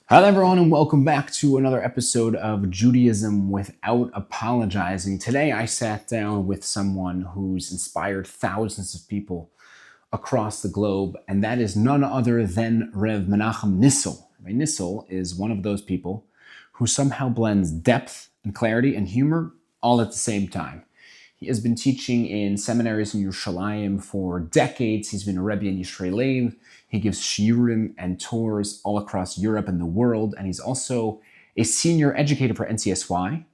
Hello, everyone, and welcome back to another episode of Judaism Without Apologizing. Today, I sat down with someone who's inspired thousands of people across the globe, and that is none other than Rabbi Menachem Nissel. Rabbi Nissel is one of those people who somehow blends depth and clarity and humor all at the same time. He has been teaching in seminaries in Yerushalayim for decades. He's been a rebbe in Yisrael. He gives shiurim and tours all across Europe and the world. And he's also a senior educator for NCSY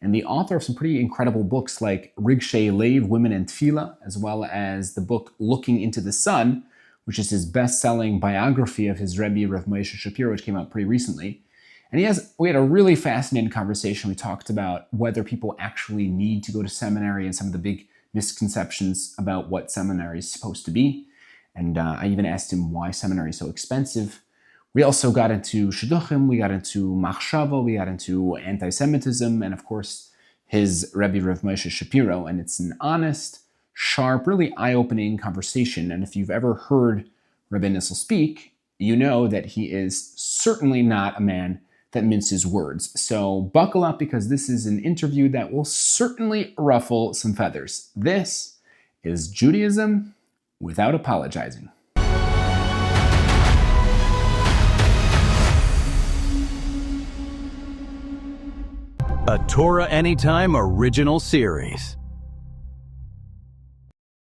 and the author of some pretty incredible books like Rigshay Lev, Women and Tefillah, as well as the book Looking into the Sun, which is his best-selling biography of his rebbe, Rav Moshe Shapiro, which came out pretty recently. And we had a really fascinating conversation. We talked about whether people actually need to go to seminary and some of the big misconceptions about what seminary is supposed to be. And I even asked him why seminary is so expensive. We also got into Shidduchim, we got into Machshava, we got into Antisemitism, and of course, his Rebbe Rav Moshe Shapiro. And it's an honest, sharp, really eye-opening conversation. And if you've ever heard Rabbi Nissel speak, you know that he is certainly not a man that minces words. So buckle up, because this is an interview that will certainly ruffle some feathers. This is Judaism Without Apologizing. A Torah Anytime original series.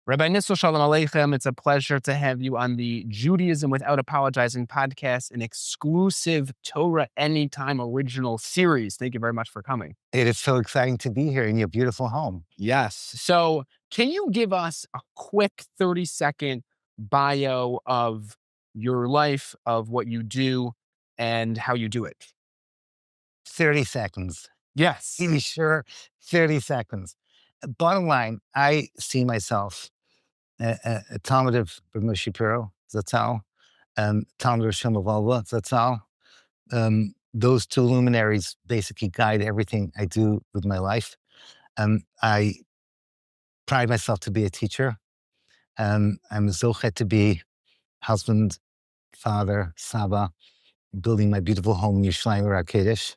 Rabbi Nissel, Shalom Aleichem. It's a pleasure to have you on the Judaism Without Apologizing podcast, an exclusive Torah Anytime original series. Thank you very much for coming. It is so exciting to be here in your beautiful home. Yes. So can you give us a quick 30-second bio of your life, of what you do, and how you do it? 30 seconds. Yes. Be sure, 30 seconds. Bottom line, I see myself a Talmud of Rabbi Shapiro, Zatzal, Talmud of Shlomo Wolbe, Zatzal. Those two luminaries basically guide everything I do with my life. I pride myself to be a teacher. I'm a zochet to be husband, father, Saba, building my beautiful home in Yerushalayim Rakedesh.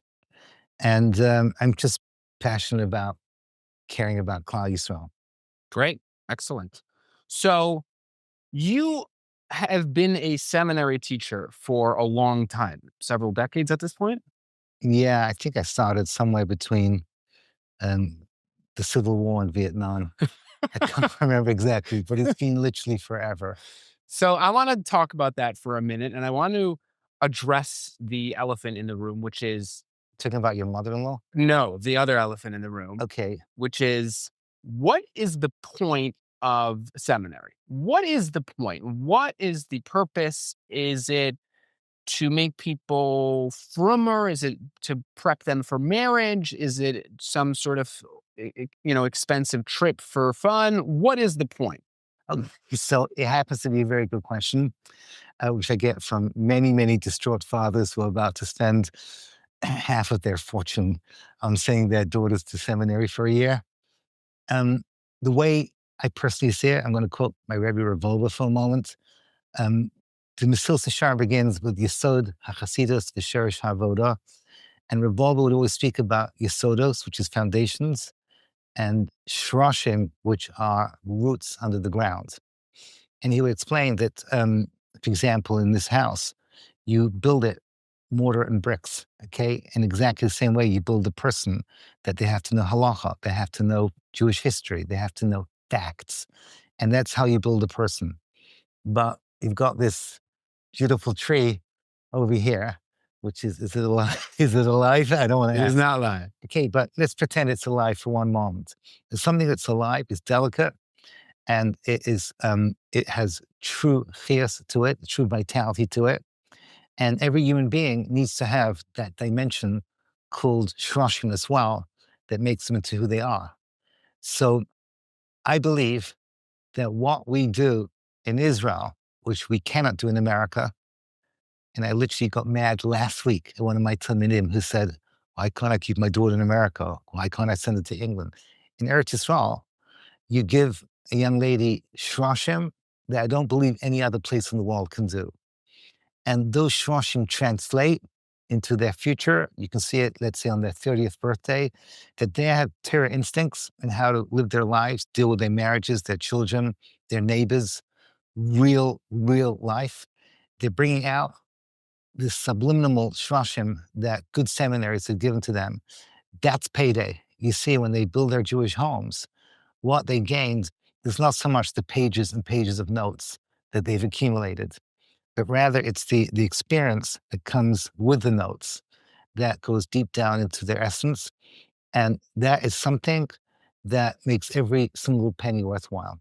And I'm just passionate about caring about Klal Yisrael. Great. Excellent. So you have been a seminary teacher for a long time, several decades at this point? Yeah, I think I started somewhere between the Civil War and Vietnam. I don't remember exactly, but it's been literally forever. So I want to talk about that for a minute, and I want to address the elephant in the room, which is... Talking about your mother-in-law? No, the other elephant in the room. Okay. Which is, what is the point of seminary? What is the point? What is the purpose? Is it to make people frummer? Is it to prep them for marriage? Is it some sort of, expensive trip for fun? What is the point? So it happens to be a very good question, which I get from many, many distraught fathers who are about to spend half of their fortune on sending their daughters to seminary for a year. The way I personally see it, I'm going to quote my Rebbe Rav Wolbe for a moment. The Mesil Seshar begins with Yesod HaChasidus V'Sherish HaVoda, and Rav Wolbe would always speak about Yesodos, which is foundations, and Shroshim, which are roots under the ground. And he would explain that, for example, in this house, you build it mortar and bricks, okay? In exactly the same way you build a person, that they have to know halacha, they have to know Jewish history, they have to know facts. And that's how you build a person. But you've got this beautiful tree over here, which is it alive? Is it alive? I don't want to ask. It is not alive. Okay, but let's pretend it's alive for one moment. There's something that's alive, is delicate, and it has true chiyas to it, true vitality to it. And every human being needs to have that dimension called shroshim as well, that makes them into who they are. So I believe that what we do in Israel, which we cannot do in America, and I literally got mad last week at one of my Talmidim who said, why can't I keep my daughter in America? Why can't I send her to England? In Eretz Yisrael, you give a young lady shroshim that I don't believe any other place in the world can do. And those shroshim translate into their future. You can see it, let's say, on their 30th birthday, that they have Torah instincts and how to live their lives, deal with their marriages, their children, their neighbors, real life. They're bringing out this subliminal shvashim that good seminaries have given to them. That's payday. You see, when they build their Jewish homes, what they gained is not so much the pages and pages of notes that they've accumulated, but rather it's the experience that comes with the notes that goes deep down into their essence. And that is something that makes every single penny worthwhile.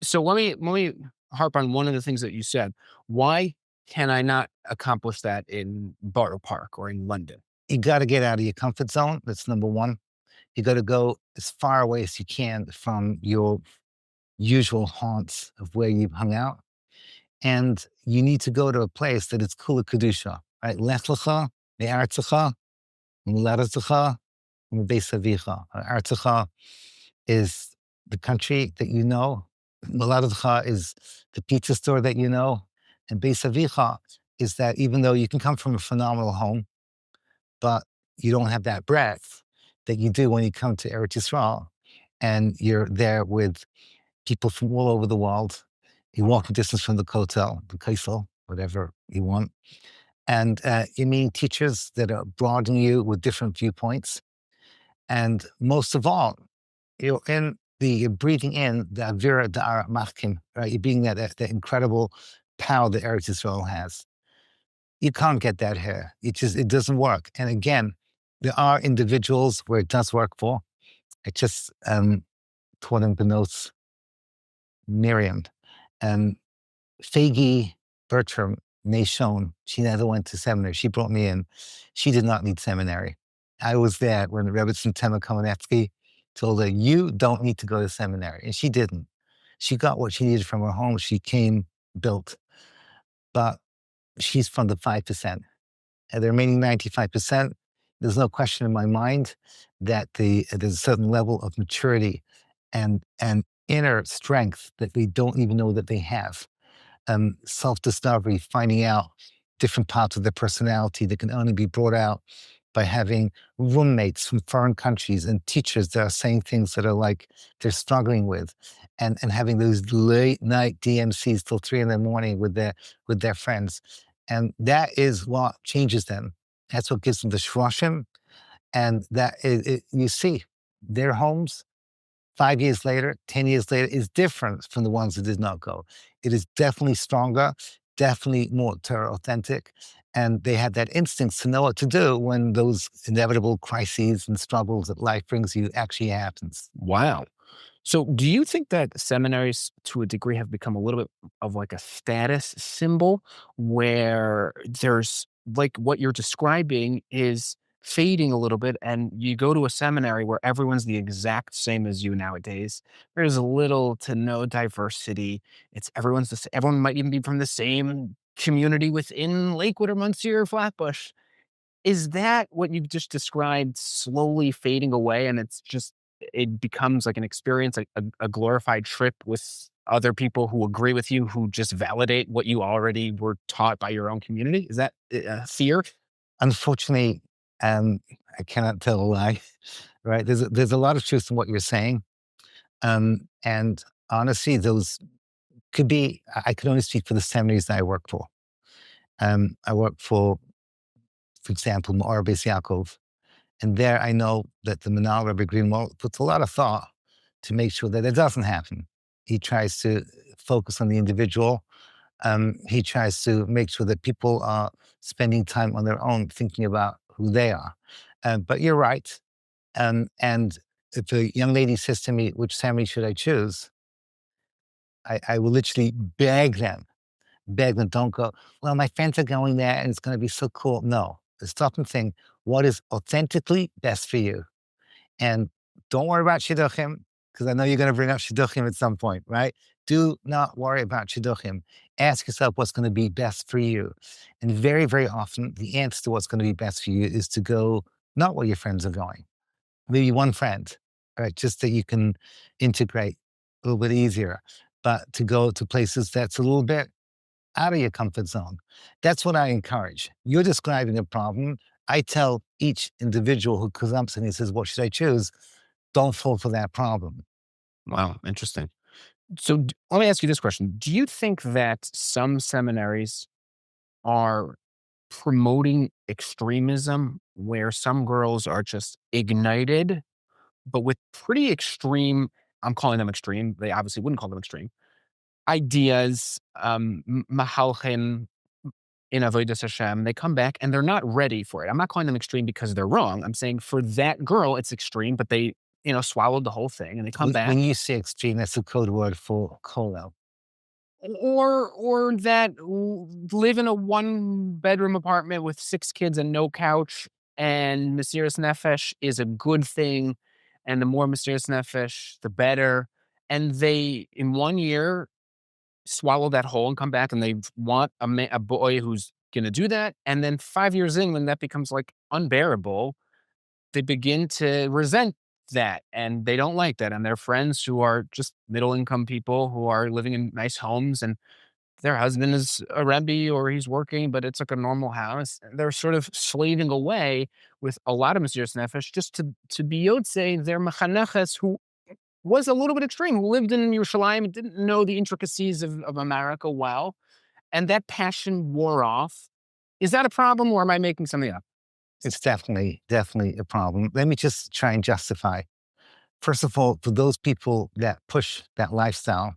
So let me harp on one of the things that you said. Why can I not accomplish that in Borough Park or in London? You got to get out of your comfort zone. That's number one. You got to go as far away as you can from your usual haunts of where you've hung out. And you need to go to a place that is kula kedusha, right? Lech lecha, me'artzecha, u'moladetecha, u'mebeis avicha. Artzecha is the country that you know. Moladetecha is the pizza store that you know. And beis avicha is that even though you can come from a phenomenal home, but you don't have that breadth that you do when you come to Eretz Yisrael, and you're there with people from all over the world. You walk a distance from the Kotel, the Kaisel, whatever you want. And you meet teachers that are broadening you with different viewpoints. And most of all, you're breathing in the Avira Da'ara Machkim, right? You're being that incredible power that Eretz Yisrael has. You can't get that here. It doesn't work. And again, there are individuals where it does work for. I just taught him the notes, Miriam. And Fagi Bertram Nashon, she never went to seminary. She brought me in. She did not need seminary. I was there when the Rebbetzin Tema Kamenetsky told her, you don't need to go to seminary. And she didn't. She got what she needed from her home. She came built. But she's from the 5%. And the remaining 95%, there's no question in my mind that there's a certain level of maturity and inner strength that they don't even know that they have. Self-discovery, finding out different parts of their personality that can only be brought out by having roommates from foreign countries and teachers that are saying things that are like they're struggling with, and having those late night DMCs till 3 a.m. with their friends. And that is what changes them. That's what gives them the shroshim. And you see, their homes 5 years later, 10 years later, is different from the ones that did not go. It is definitely stronger, definitely more Torah authentic. And they have that instinct to know what to do when those inevitable crises and struggles that life brings you actually happens. Wow. So do you think that seminaries, to a degree, have become a little bit of like a status symbol where there's like what you're describing is fading a little bit, and you go to a seminary where everyone's the exact same as you nowadays. There's little to no diversity. It's everyone's the same. Everyone might even be from the same community within Lakewood or Muncie or Flatbush. Is that what you've just described slowly fading away, and it becomes like an experience, like a glorified trip with other people who agree with you, who just validate what you already were taught by your own community? Is that a fear? Unfortunately, I cannot tell a lie, right? There's a lot of truth in what you're saying. And honestly, those could be, I could only speak for the seminaries that I work for. I work for example, Ma'or Beis Yaakov. And there I know that the Manal Rabbi Greenwald puts a lot of thought to make sure that it doesn't happen. He tries to focus on the individual. He tries to make sure that people are spending time on their own, thinking about who they are. But you're right. And if a young lady says to me, which seminary should I choose? I will literally beg them, don't go, well, my friends are going there and it's going to be so cool. No, stop and think, what is authentically best for you? And don't worry about shidduchim, because I know you're going to bring up shidduchim at some point, right? Do not worry about shidduchim. Ask yourself what's going to be best for you. And very, very often, the answer to what's going to be best for you is to go not where your friends are going. Maybe one friend, right? Just that you can integrate a little bit easier, but to go to places that's a little bit out of your comfort zone. That's what I encourage. You're describing a problem. I tell each individual who comes and he says, what should I choose? Don't fall for that problem. Wow, interesting. So let me ask you this question. Do you think that some seminaries are promoting extremism where some girls are just ignited, but with pretty extreme, I'm calling them extreme, they obviously wouldn't call them extreme, ideas, mahalchin in Avodas Hashem, they come back and they're not ready for it. I'm not calling them extreme because they're wrong. I'm saying for that girl, it's extreme, but they, swallowed the whole thing and they come back. When you say extreme, that's a code word for kolel. Or that live in a 1-bedroom apartment with 6 kids and no couch, and Mesiras Nefesh is a good thing, and the more Mesiras Nefesh, the better. And they, in 1 year, swallow that whole and come back, and they want a boy who's gonna do that, and then 5 years in, when that becomes, like, unbearable, they begin to resent that, and they don't like that, and their friends who are just middle-income people who are living in nice homes, and their husband is a rebbe or he's working, but it's like a normal house, they're sort of slaving away with a lot of Mesiras Nefesh just to be Yotzei their mechaneches who was a little bit extreme, who lived in Yerushalayim and didn't know the intricacies of America well, and that passion wore off. Is that a problem, or am I making something up? It's definitely a problem. Let me just try and justify. First of all, for those people that push that lifestyle,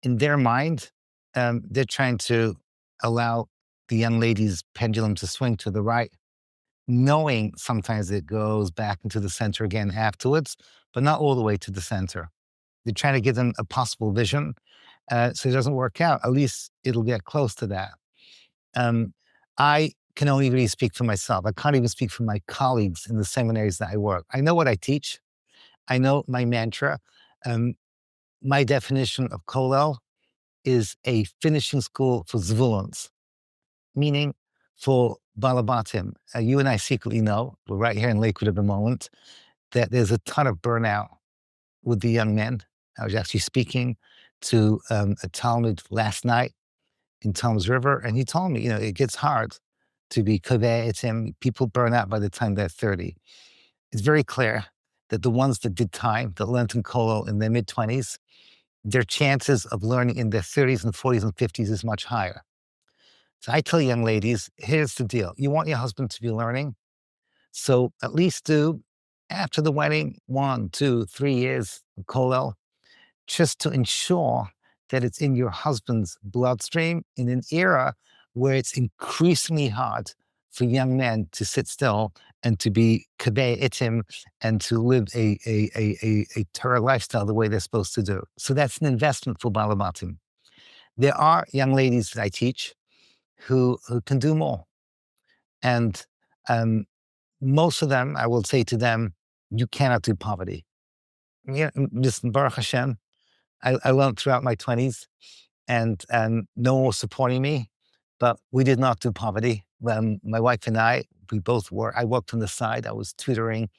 in their mind, they're trying to allow the young lady's pendulum to swing to the right, knowing sometimes it goes back into the center again afterwards, but not all the way to the center. They're trying to give them a possible vision, so it doesn't work out. At least it'll get close to that. I can only really speak for myself. I can't even speak for my colleagues in the seminaries that I work. I know what I teach. I know my mantra. My definition of kollel is a finishing school for zvulons, meaning for balabatim. You and I secretly know, we're right here in Lakewood at the moment, that there's a ton of burnout with the young men. I was actually speaking to a Talmud last night in Tom's River, and he told me, it gets hard to be kaveh etim. People burn out by the time they're 30. It's very clear that the ones that did time, that learned in kollel in their mid-20s, their chances of learning in their 30s and 40s and 50s is much higher. So I tell young ladies, here's the deal. You want your husband to be learning, so at least do, after the wedding, 1, 2, 3 years of kollel, just to ensure that it's in your husband's bloodstream in an era where it's increasingly hard for young men to sit still and to be kaveh itim and to live a Torah lifestyle the way they're supposed to do. So that's an investment for balabatim. There are young ladies that I teach who can do more. And most of them, I will say to them, you cannot do poverty. Listen, Baruch Hashem, I learned throughout my 20s, and no one was supporting me, but we did not do poverty. My wife and I, we both worked. I worked on the side. I was tutoring.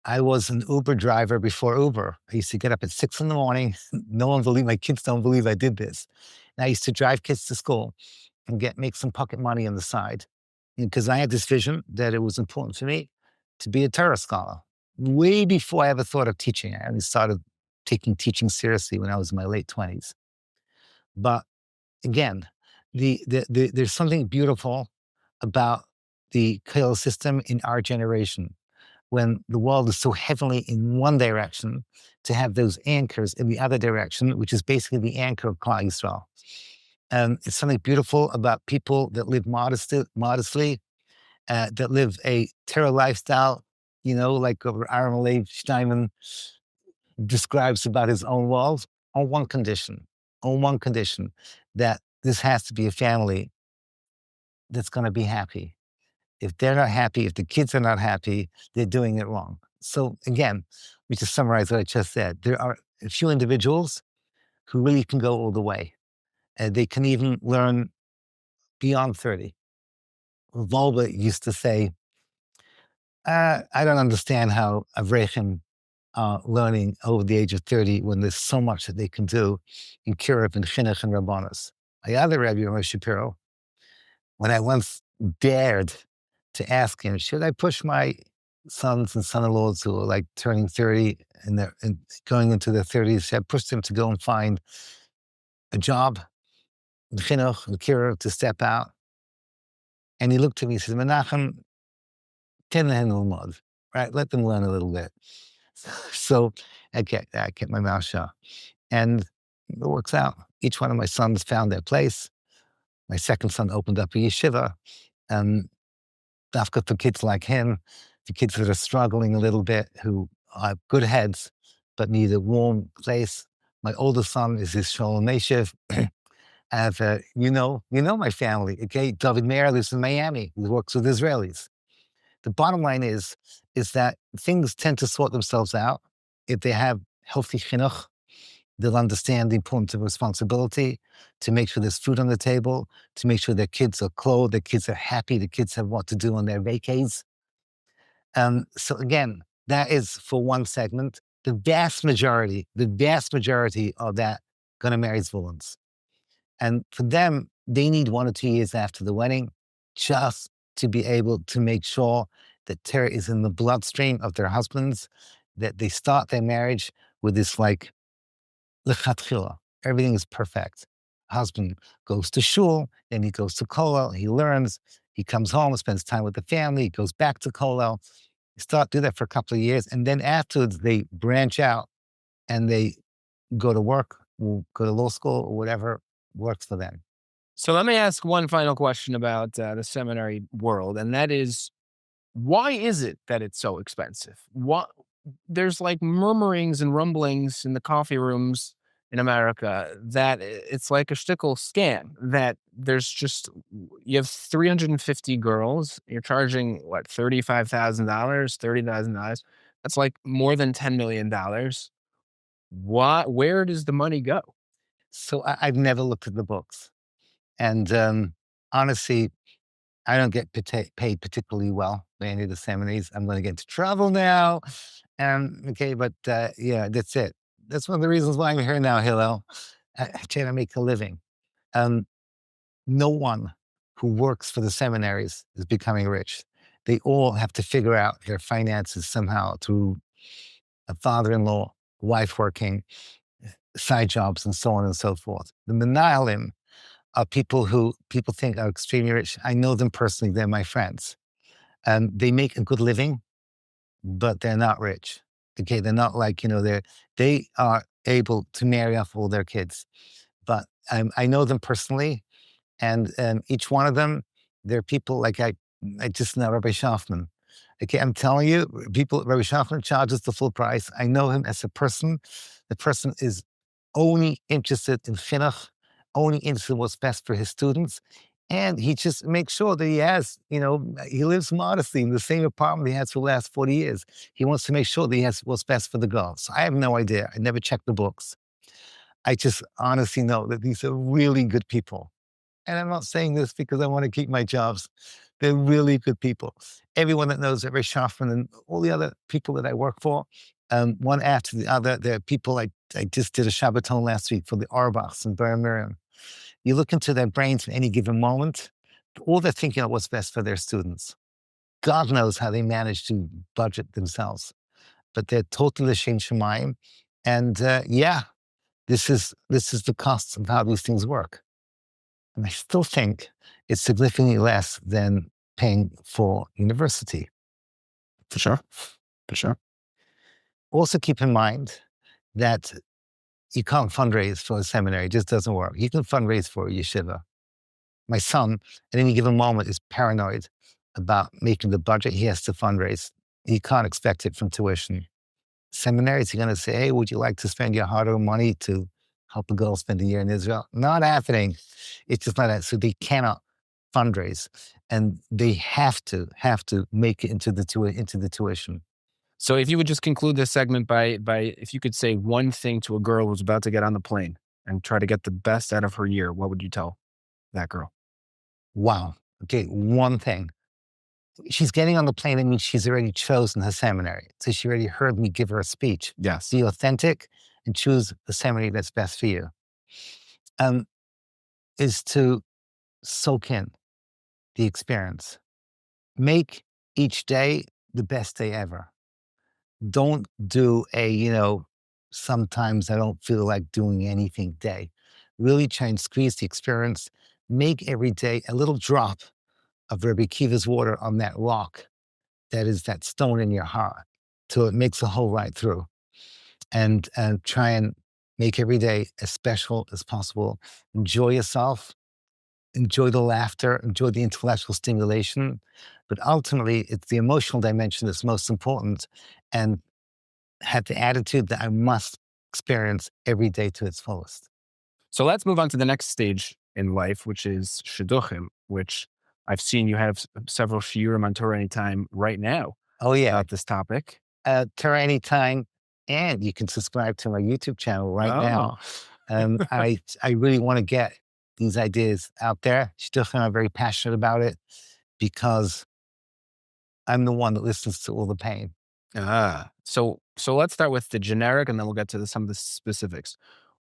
I was an Uber driver before Uber. I used to get up at 6 in the morning. No one believed, my kids don't believe I did this. And I used to drive kids to school and make some pocket money on the side, because I had this vision that it was important for me to be a Torah scholar. Way before I ever thought of teaching. I only started taking teaching seriously when I was in my late 20s. But again, there's something beautiful about the kollel system in our generation, when the world is so heavily in one direction, to have those anchors in the other direction, which is basically the anchor of Klal Yisrael. And it's something beautiful about people that live modestly, that live a Torah lifestyle, like Aaron Leib Steinman describes about his own world, on one condition, that this has to be a family that's going to be happy. If they're not happy, if the kids are not happy, they're doing it wrong. So again, we just summarize what I just said. There are a few individuals who really can go all the way. They can even learn beyond 30. Volba used to say, I don't understand how Avrechim are learning over the age of 30 when there's so much that they can do in Kiruv and Chinuch and Rabbanos. My other Rebbe, Rabbi Shapiro, when I once dared to ask him, should I push my sons and son-in-laws who are like turning 30 and going into their 30s, should I push them to go and find a job, mechanech, educator, to step out? And he looked at me and said, Menachem, ten lelmod, right? Let them learn a little bit. So I kept my mouth shut. And it works out. Each one of my sons found their place. My second son opened up a yeshiva. I've got the kids like him, the kids that are struggling a little bit, who are good heads, but need a warm place. My oldest son is his Shalom Meshiv. I have, you know my family, okay? David Meir lives in Miami. He works with Israelis. The bottom line is that things tend to sort themselves out if they have healthy chinuch. They'll understand the importance of responsibility, to make sure there's food on the table, to make sure their kids are clothed, their kids are happy, the kids have what to do on their vacays. So again, that is for one segment. The vast majority of that gonna marry Zvulans. And for them, they need 1 or 2 years after the wedding just to be able to make sure that Torah is in the bloodstream of their husbands, that they start their marriage with this like lechatchila. Everything is perfect. Husband goes to shul, then he goes to kollel, he learns, he comes home, spends time with the family, he goes back to kollel. Do that for a couple of years, and then afterwards they branch out and they go to work, go to law school, or whatever works for them. So let me ask one final question about the seminary world, and that is, why is it that it's so expensive? There's like murmurings and rumblings in the coffee rooms in America that it's like a shtickle scam, that you have 350 girls, you're charging what, $35,000, $30,000. That's like more than $10 million. Where does the money go? So I've never looked at the books. And honestly, I don't get paid particularly well by any of the seminaries. I'm going to get into trouble now. Okay, but yeah, that's it. That's one of the reasons why I'm here now, Hillel. I try to make a living. No one who works for the seminaries is becoming rich. They all have to figure out their finances somehow through a father-in-law, wife working, side jobs, and so on and so forth. The menahalim are people who people think are extremely rich. I know them personally. They're my friends. They make a good living, but they're not rich. Okay, they're not like, they are able to marry off all their kids. But I know them personally, and each one of them, they're people like I just know Rabbi Schaffman. Okay, I'm telling you, Rabbi Schaffman charges the full price. I know him as a person. The person is only interested in chinuch, only interested in what's best for his students. And he just makes sure that he has, he lives modestly in the same apartment he has for the last 40 years. He wants to make sure that he has what's best for the girls. So I have no idea. I never checked the books. I just honestly know that these are really good people. And I'm not saying this because I want to keep my jobs. They're really good people. Everyone that knows Rabbi Schaffman and all the other people that I work for, one after the other, there are people I just did a Shabbaton last week for the Arbachs and Bar Miriam. You look into their brains at any given moment, all they're thinking of what's best for their students. God knows how they manage to budget themselves, but they're totally l'shem shamayim. And yeah, this is the cost of how these things work. And I still think it's significantly less than paying for university. For sure. Also keep in mind that you can't fundraise for a seminary. It just doesn't work. You can fundraise for a yeshiva. My son, at any given moment, is paranoid about making the budget. He has to fundraise. He can't expect it from tuition. Seminaries are going to say, hey, would you like to spend your hard-earned money to help a girl spend a year in Israel? Not happening. It's just not that. So they cannot fundraise. And they have to make it into the tuition. So if you would just conclude this segment by if you could say one thing to a girl who's about to get on the plane and try to get the best out of her year, what would you tell that girl? Wow. Okay, one thing. She's getting on the plane. That means she's already chosen her seminary. So she already heard me give her a speech. Yes. Be authentic and choose the seminary that's best for you. is to soak in the experience. Make each day the best day ever. Don't do a, sometimes I don't feel like doing anything day. Really try and squeeze the experience. Make every day a little drop of Rabbi Akiva's water on that rock that is that stone in your heart till it makes a hole right through. And try and make every day as special as possible. Enjoy yourself, enjoy the laughter, enjoy the intellectual stimulation. But ultimately, it's the emotional dimension that's most important. And have the attitude that I must experience every day to its fullest. So let's move on to the next stage in life, which is shidduchim, which I've seen you have several shiurim on Torah Anytime right now Oh, yeah. about this topic. Torah Anytime, and you can subscribe to my YouTube channel right now. I really want to get these ideas out there. Shidduchim, I'm very passionate about it because I'm the one that listens to all the pain. So let's start with the generic, and then we'll get to some of the specifics.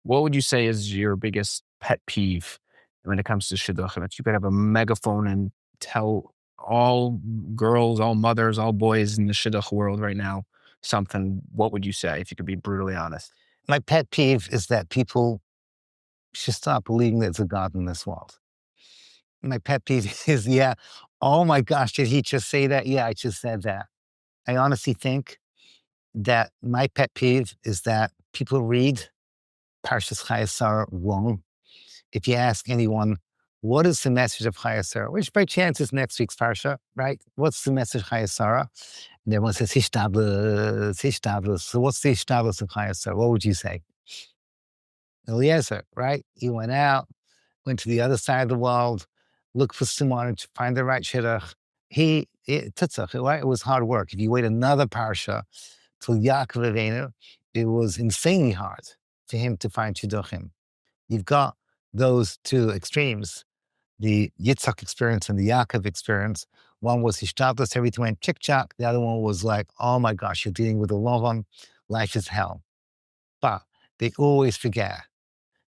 What would you say is your biggest pet peeve when it comes to shidduchim? If you could have a megaphone and tell all girls, all mothers, all boys in the shidduch world right now something, what would you say if you could be brutally honest? My pet peeve is that people should stop believing there's a God in this world. My pet peeve is, oh my gosh, did he just say that? Yeah, I just said that. I honestly think that my pet peeve is that people read Parshas Chayei Sarah wrong. If you ask anyone, what is the message of Chayei Sarah, which by chance is next week's Parsha, right? What's the message of Chayei Sarah? And everyone says, Hishtadlus, Hishtadlus. So what's the Hishtadlus of Chayei Sarah? What would you say? Eliezer, right? He went out, went to the other side of the world, looked for someone to find the right shidduch. Right? It was hard work. If you wait another parsha till Yaakov Avinu, it was insanely hard for him to find shidduchim. You've got those two extremes, the Yitzhak experience and the Yaakov experience. One was hishtadlus, everything went chick-chack. The other one was like, oh my gosh, you're dealing with a Lavan, life is hell. But they always forget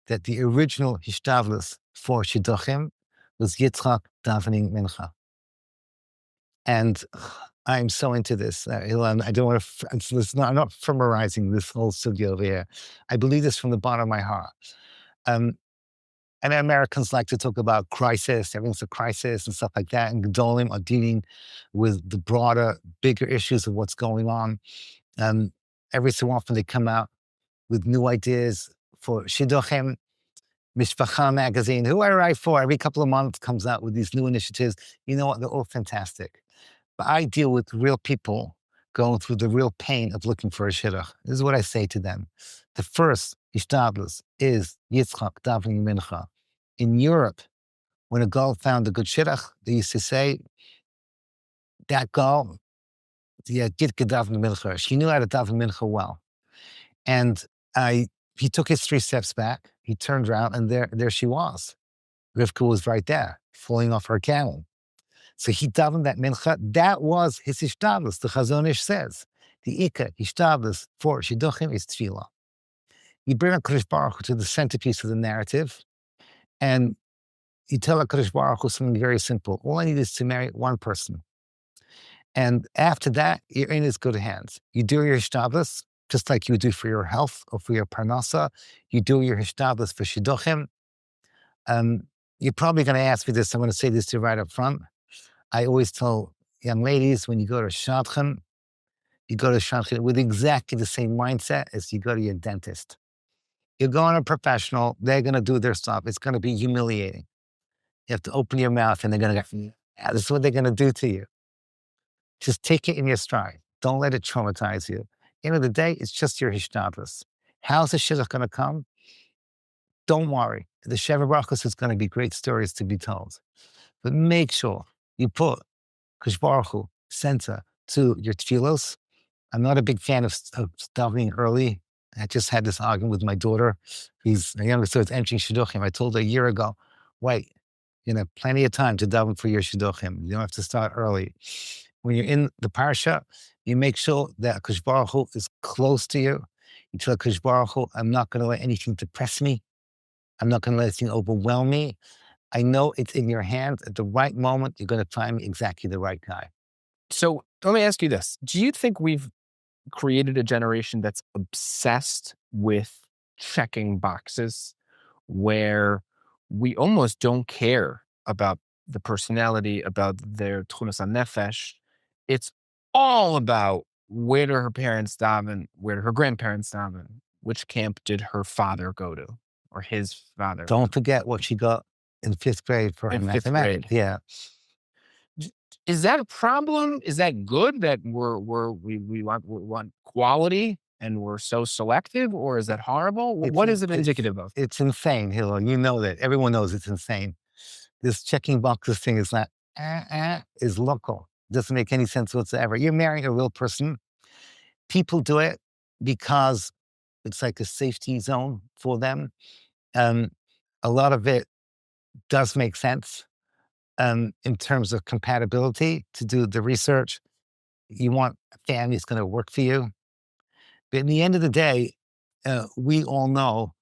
that the original hishtadlus for shidduchim was Yitzhak davening mincha. And I'm so into this. I don't want to, I'm not summarizing this whole sugya over here. I believe this from the bottom of my heart. And Americans like to talk about crisis, everything's a crisis and stuff like that. And Gedolim are dealing with the broader, bigger issues of what's going on. Every so often they come out with new ideas for shidduchim. Mishpacha magazine, who I write for, every couple of months comes out with these new initiatives. You know what? They're all fantastic. But I deal with real people going through the real pain of looking for a shidduch. This is what I say to them. The first hishtadlus is Yitzchak davening mincha. In Europe, when a girl found a good shidduch, they used to say, that girl, git davening mincha. She knew how to daven mincha well. And he took his 3 steps back. He turned around, and there she was. Rivka was right there, falling off her camel. So he davened that mincha. That was his hishtadlus. The Chazon Ish says, the ikar hishtadlus for shidduchim is tefillah. You bring HaKadosh Baruch Hu to the centerpiece of the narrative, and you tell HaKadosh Baruch Hu something very simple. All I need is to marry one person. And after that, you're in his good hands. You do your hishtadlus, just like you would do for your health or for your parnasa. You do your hishtadlus for shidduchim. You're probably going to ask me this. I'm going to say this to you right up front. I always tell young ladies, when you go to shadchan, you go to shadchan with exactly the same mindset as you go to your dentist. You're going to a professional. They're going to do their stuff. It's going to be humiliating. You have to open your mouth, and they're going to go, yeah, this is what they're going to do to you. Just take it in your stride. Don't let it traumatize you. End of the day, it's just your hishtadlus. How's the shidduch going to come? Don't worry. The Sheva Brachos is going to be great stories to be told. But make sure you put Kadosh Baruch Hu center to your tefillos. I'm not a big fan of davening early. I just had this argument with my daughter. My youngest daughter is entering shidduchim. I told her a year ago, wait, plenty of time to daven for your shidduchim. You don't have to start early. When you're in the parsha, you make sure that Kadosh Baruch Hu is close to you. You tell Kadosh Baruch Hu, I'm not going to let anything depress me. I'm not going to let this thing overwhelm me. I know it's in your hands. At the right moment, you're going to find me exactly the right guy. So let me ask you this. Do you think we've created a generation that's obsessed with checking boxes where we almost don't care about the personality, about their tchunas nefesh? It's all about where do her parents daven, where do her grandparents daven, which camp did her father go to, or his father Don't forget what she got in 5th grade for her in fifth mathematics. grade. Yeah. Is that a problem? Is that good that we want quality and we're so selective, or is that horrible? What is it indicative of? It's insane, Hillel. You know that. Everyone knows it's insane. This checking boxes thing is not, is local. Doesn't make any sense whatsoever. You're marrying a real person. People do it because it's like a safety zone for them. A lot of it does make sense in terms of compatibility to do the research. You want a family that's going to work for you. But in the end of the day, we all know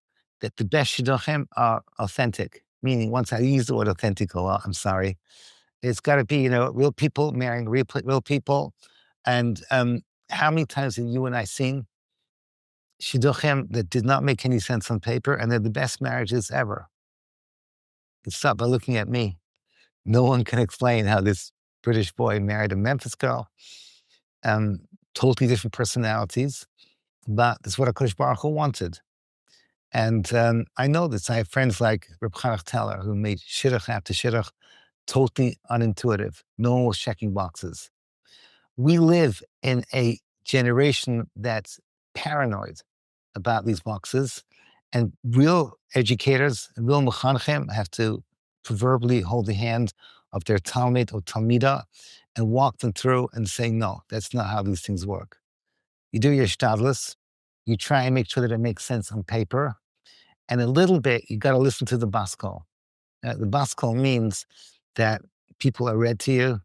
that the best shidduchim are authentic. Meaning, once I use the word authentic a lot, I'm sorry. It's got to be, real people marrying real people. And how many times have you and I seen shidduchim that did not make any sense on paper, and they're the best marriages ever? It's not by looking at me. No one can explain how this British boy married a Memphis girl. Totally different personalities, but that's what HaKadosh Baruch Hu wanted. And I know this. I have friends like Reb Chanach Teller who made shidduch after shidduch totally unintuitive. No one was checking boxes. We live in a generation that's paranoid about these boxes, and real educators, real mechanechim have to proverbially hold the hand of their talmid or talmida and walk them through and say, no, that's not how these things work. You do your shtadlus, you try and make sure that it makes sense on paper, and a little bit, you got to listen to the baskol. The baskol means that people are read to you,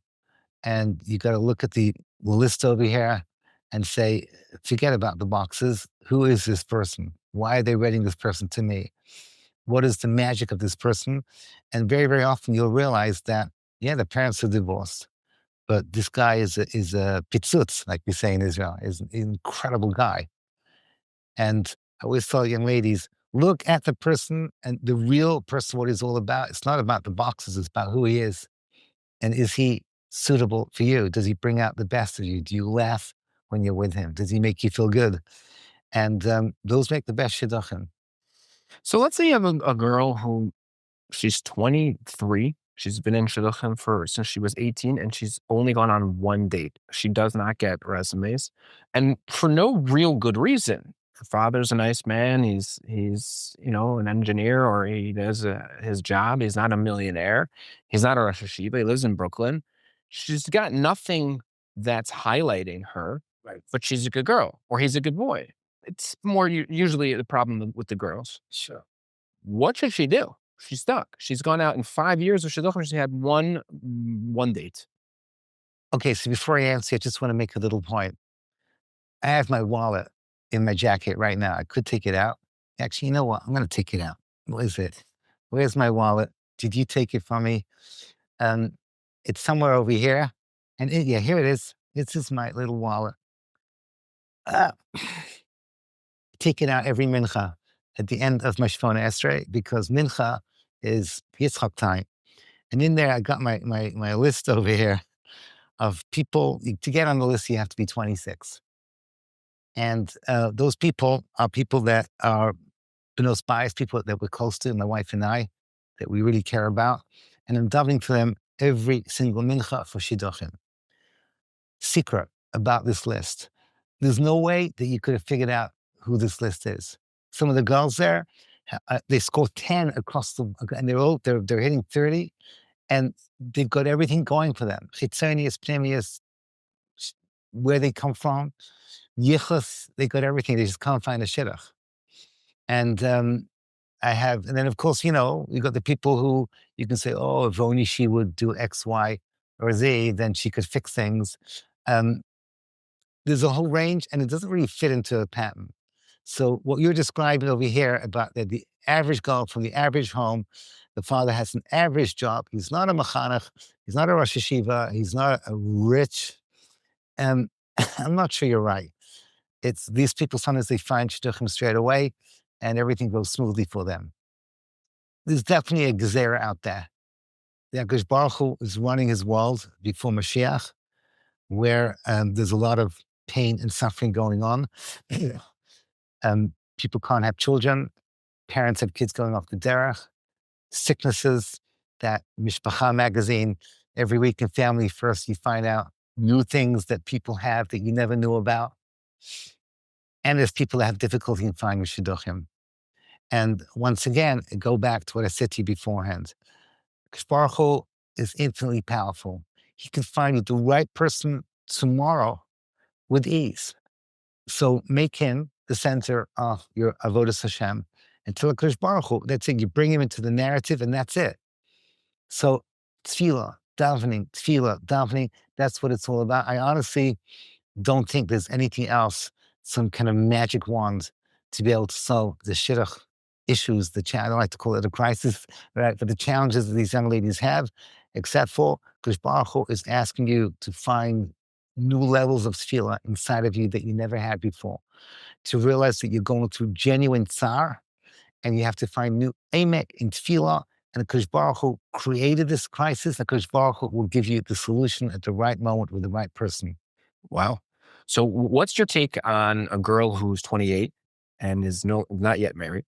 and you got to look at the list over here and say, forget about the boxes. Who is this person? Why are they reading this person to me? What is the magic of this person? And very, very often you'll realize that, yeah, the parents are divorced, but this guy is a pitzutz, like we say in Israel, is an incredible guy. And I always tell young ladies, look at the person and the real person, what he's all about. It's not about the boxes, it's about who he is. And is he suitable for you? Does he bring out the best of you? Do you laugh when you're with him? Does he make you feel good? And those make the best shidduchim. So let's say you have a girl who she's 23. She's been in shidduchim since she was 18, and she's only gone on one date. She does not get resumes, and for no real good reason. Her father's a nice man. He's an engineer, or he does his job. He's not a millionaire. He's not a Rosh Hashiva. He lives in Brooklyn. She's got nothing that's highlighting her, right? But she's a good girl, or he's a good boy. It's more usually the problem with the girls. Sure. What should she do? She's stuck. She's gone out in 5 years of shidduchim. She had one date. Okay, so before I answer, I just want to make a little point. I have my wallet in my jacket right now. I could take it out. Actually, you know what? I'm going to take it out. What is it? Where's my wallet? Did you take it from me? It's somewhere over here. And yeah, here it is. This is my little wallet. Take it out every mincha at the end of my Shemona Esrei, because mincha is Yitzchak time. And in there, I got my list over here of people. To get on the list, you have to be 26. And those people are people that are Benos bias, people that we're close to, my wife and I, that we really care about. And I'm davening for them every single mincha for shidduchim. Secret about this list. There's no way that you could have figured out who this list is. Some of the girls there, they scored 10 across and they're hitting 30, and they've got everything going for them. Chitzonius, Pneumius, where they come from, Yichus, they got everything. They just can't find a shidduch. And and then of course, you got the people who you can say, oh, if only she would do X, Y, or Z, then she could fix things. There's a whole range, and it doesn't really fit into a pattern. So what you're describing over here about the average girl from the average home, the father has an average job. He's not a mechanech. He's not a Rosh Yeshiva. He's not a rich. And I'm not sure you're right. It's these people, sometimes they find shidduchim straight away and everything goes smoothly for them. There's definitely a gezerah out there. The HaKadosh Baruch Hu is running his world before Mashiach, where there's a lot of pain and suffering going on. People can't have children. Parents have kids going off the derech. Sicknesses, that Mishpacha magazine, every week in Family First, you find out new things that people have that you never knew about. And there's people that have difficulty in finding shidduchim. And once again, go back to what I said to you beforehand. Kadosh Baruch Hu is infinitely powerful. He can find you the right person tomorrow with ease. So make him the center of your avodas Hashem and tell Kadosh Baruch Hu, that's it. You bring him into the narrative and that's it. So tefillah, davening, that's what it's all about. I honestly don't think there's anything else, some kind of magic wand to be able to solve the shidduch issues, I don't like to call it a crisis, right? But the challenges that these young ladies have, except for Kadosh Baruch Hu is asking you to find new levels of tefillah inside of you that you never had before, to realize that you're going through genuine tsar, and you have to find new emek in tefillah, and Kadosh Baruch Hu created this crisis, and Kadosh Baruch Hu will give you the solution at the right moment with the right person. Wow. So what's your take on a girl who's 28 and is not yet married,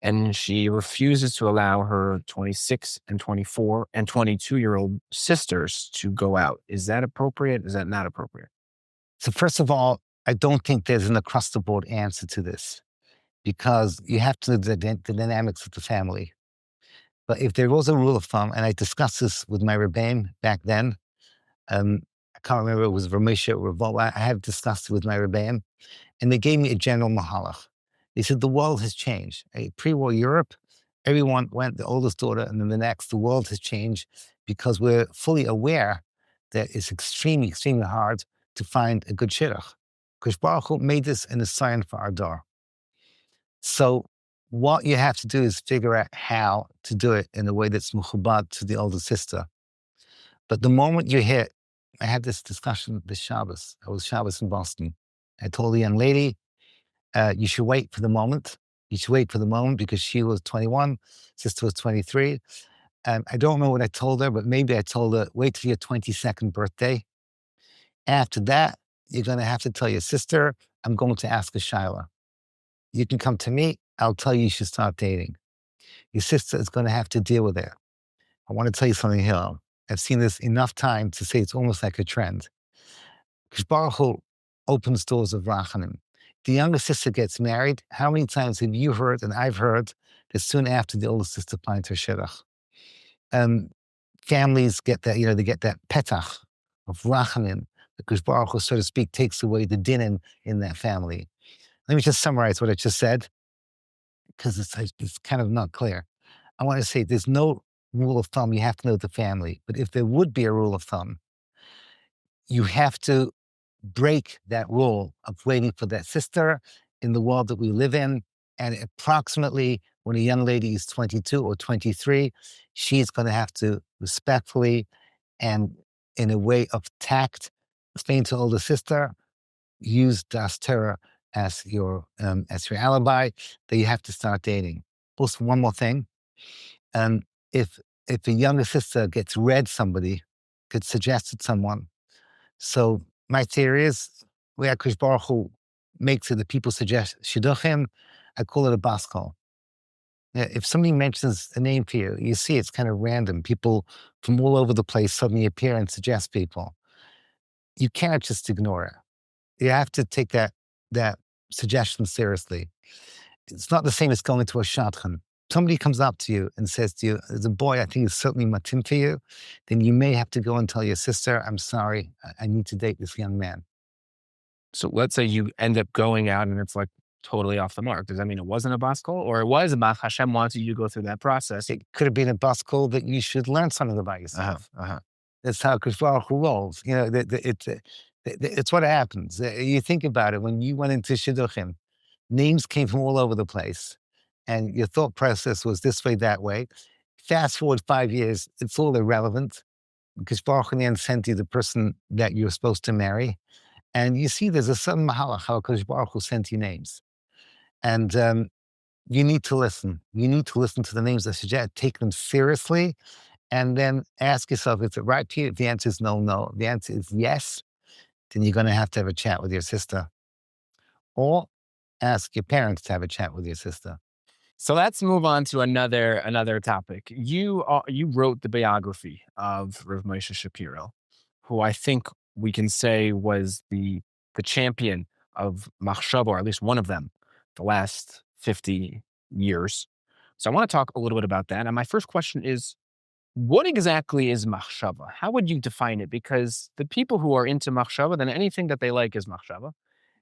and she refuses to allow her 26 and 24 and 22-year-old sisters to go out? Is that appropriate? Is that not appropriate? So first of all, I don't think there's an across-the-board answer to this, because you have to know the dynamics of the family. But if there was a rule of thumb, and I discussed this with my rebbe back then, I can't remember, it was Ramesha or Ravola, I have discussed it with my rebbe, and they gave me a general mahalach. They said the world has changed. Pre-war Europe, everyone went the oldest daughter and then the next. The world has changed because we're fully aware that it's extremely, extremely hard to find a good shidduch. Kadosh Baruch Hu made this in a sign for our door. So what you have to do is figure out how to do it in a way that's mechubad to the older sister. But the moment you hit, I had this discussion this Shabbos. I was Shabbos in Boston. I told the young lady, you should wait for the moment. You should wait for the moment, because she was 21, sister was 23. I don't know what I told her, but maybe I told her, wait till your 22nd birthday. After that, you're going to have to tell your sister, I'm going to ask a shaila. You can come to me, I'll tell you should start dating. Your sister is going to have to deal with it. I want to tell you something here. I've seen this enough times to say it's almost like a trend. Kadosh Baruch Hu opens doors of rachanim. The younger sister gets married. How many times have you heard, and I've heard, that soon after the older sister finds her shidduch? Families get that, they get that petach of rachanim, because Baruch Hu, so to speak, takes away the din in that family. Let me just summarize what I just said, because it's kind of not clear. I want to say there's no rule of thumb. You have to know the family. But if there would be a rule of thumb, you have to break that rule of waiting for that sister in the world that we live in. And approximately when a young lady is 22 or 23, she's going to have to respectfully and in a way of tact explain to older sister, use das Torah as your alibi, that you have to start dating. Also, one more thing. If a younger sister gets suggested someone, so my theory is, where Kadosh Baruch Hu makes it that people suggest shidduchim, I call it a bas kol. If somebody mentions a name for you, you see it's kind of random. People from all over the place suddenly appear and suggest people. You can't just ignore it. You have to take that suggestion seriously. It's not the same as going to a shadchan. Somebody comes up to you and says to you, there's a boy I think is certainly matim for you, then you may have to go and tell your sister, I'm sorry, I need to date this young man. So let's say you end up going out and it's like totally off the mark. Does that mean it wasn't a bas kol, or it was about Hashem wanted you to go through that process? It could have been a bas kol that you should learn something about yourself. That's how Kadosh Baruch Hu rolls. It's what happens. You think about it, when you went into shidduchim, names came from all over the place, and your thought process was this way, that way. Fast forward 5 years, it's all irrelevant because Baruch Hu in the end sent you the person that you're supposed to marry. And you see there's a sudden mahalach how Kodesh Baruch Hu sent you names. And you need to listen. You need to listen to the names that suggest, take them seriously, and then ask yourself, is it right to you? If the answer is no, no. If the answer is yes, then you're going to have a chat with your sister. Or ask your parents to have a chat with your sister. So let's move on to another topic. You wrote the biography of Rav Moshe Shapiro, who I think we can say was the champion of Machshava, or at least one of them, the last 50 years. So I want to talk a little bit about that. And my first question is, what exactly is Machshava? How would you define it? Because the people who are into Machshava, then anything that they like is Machshava.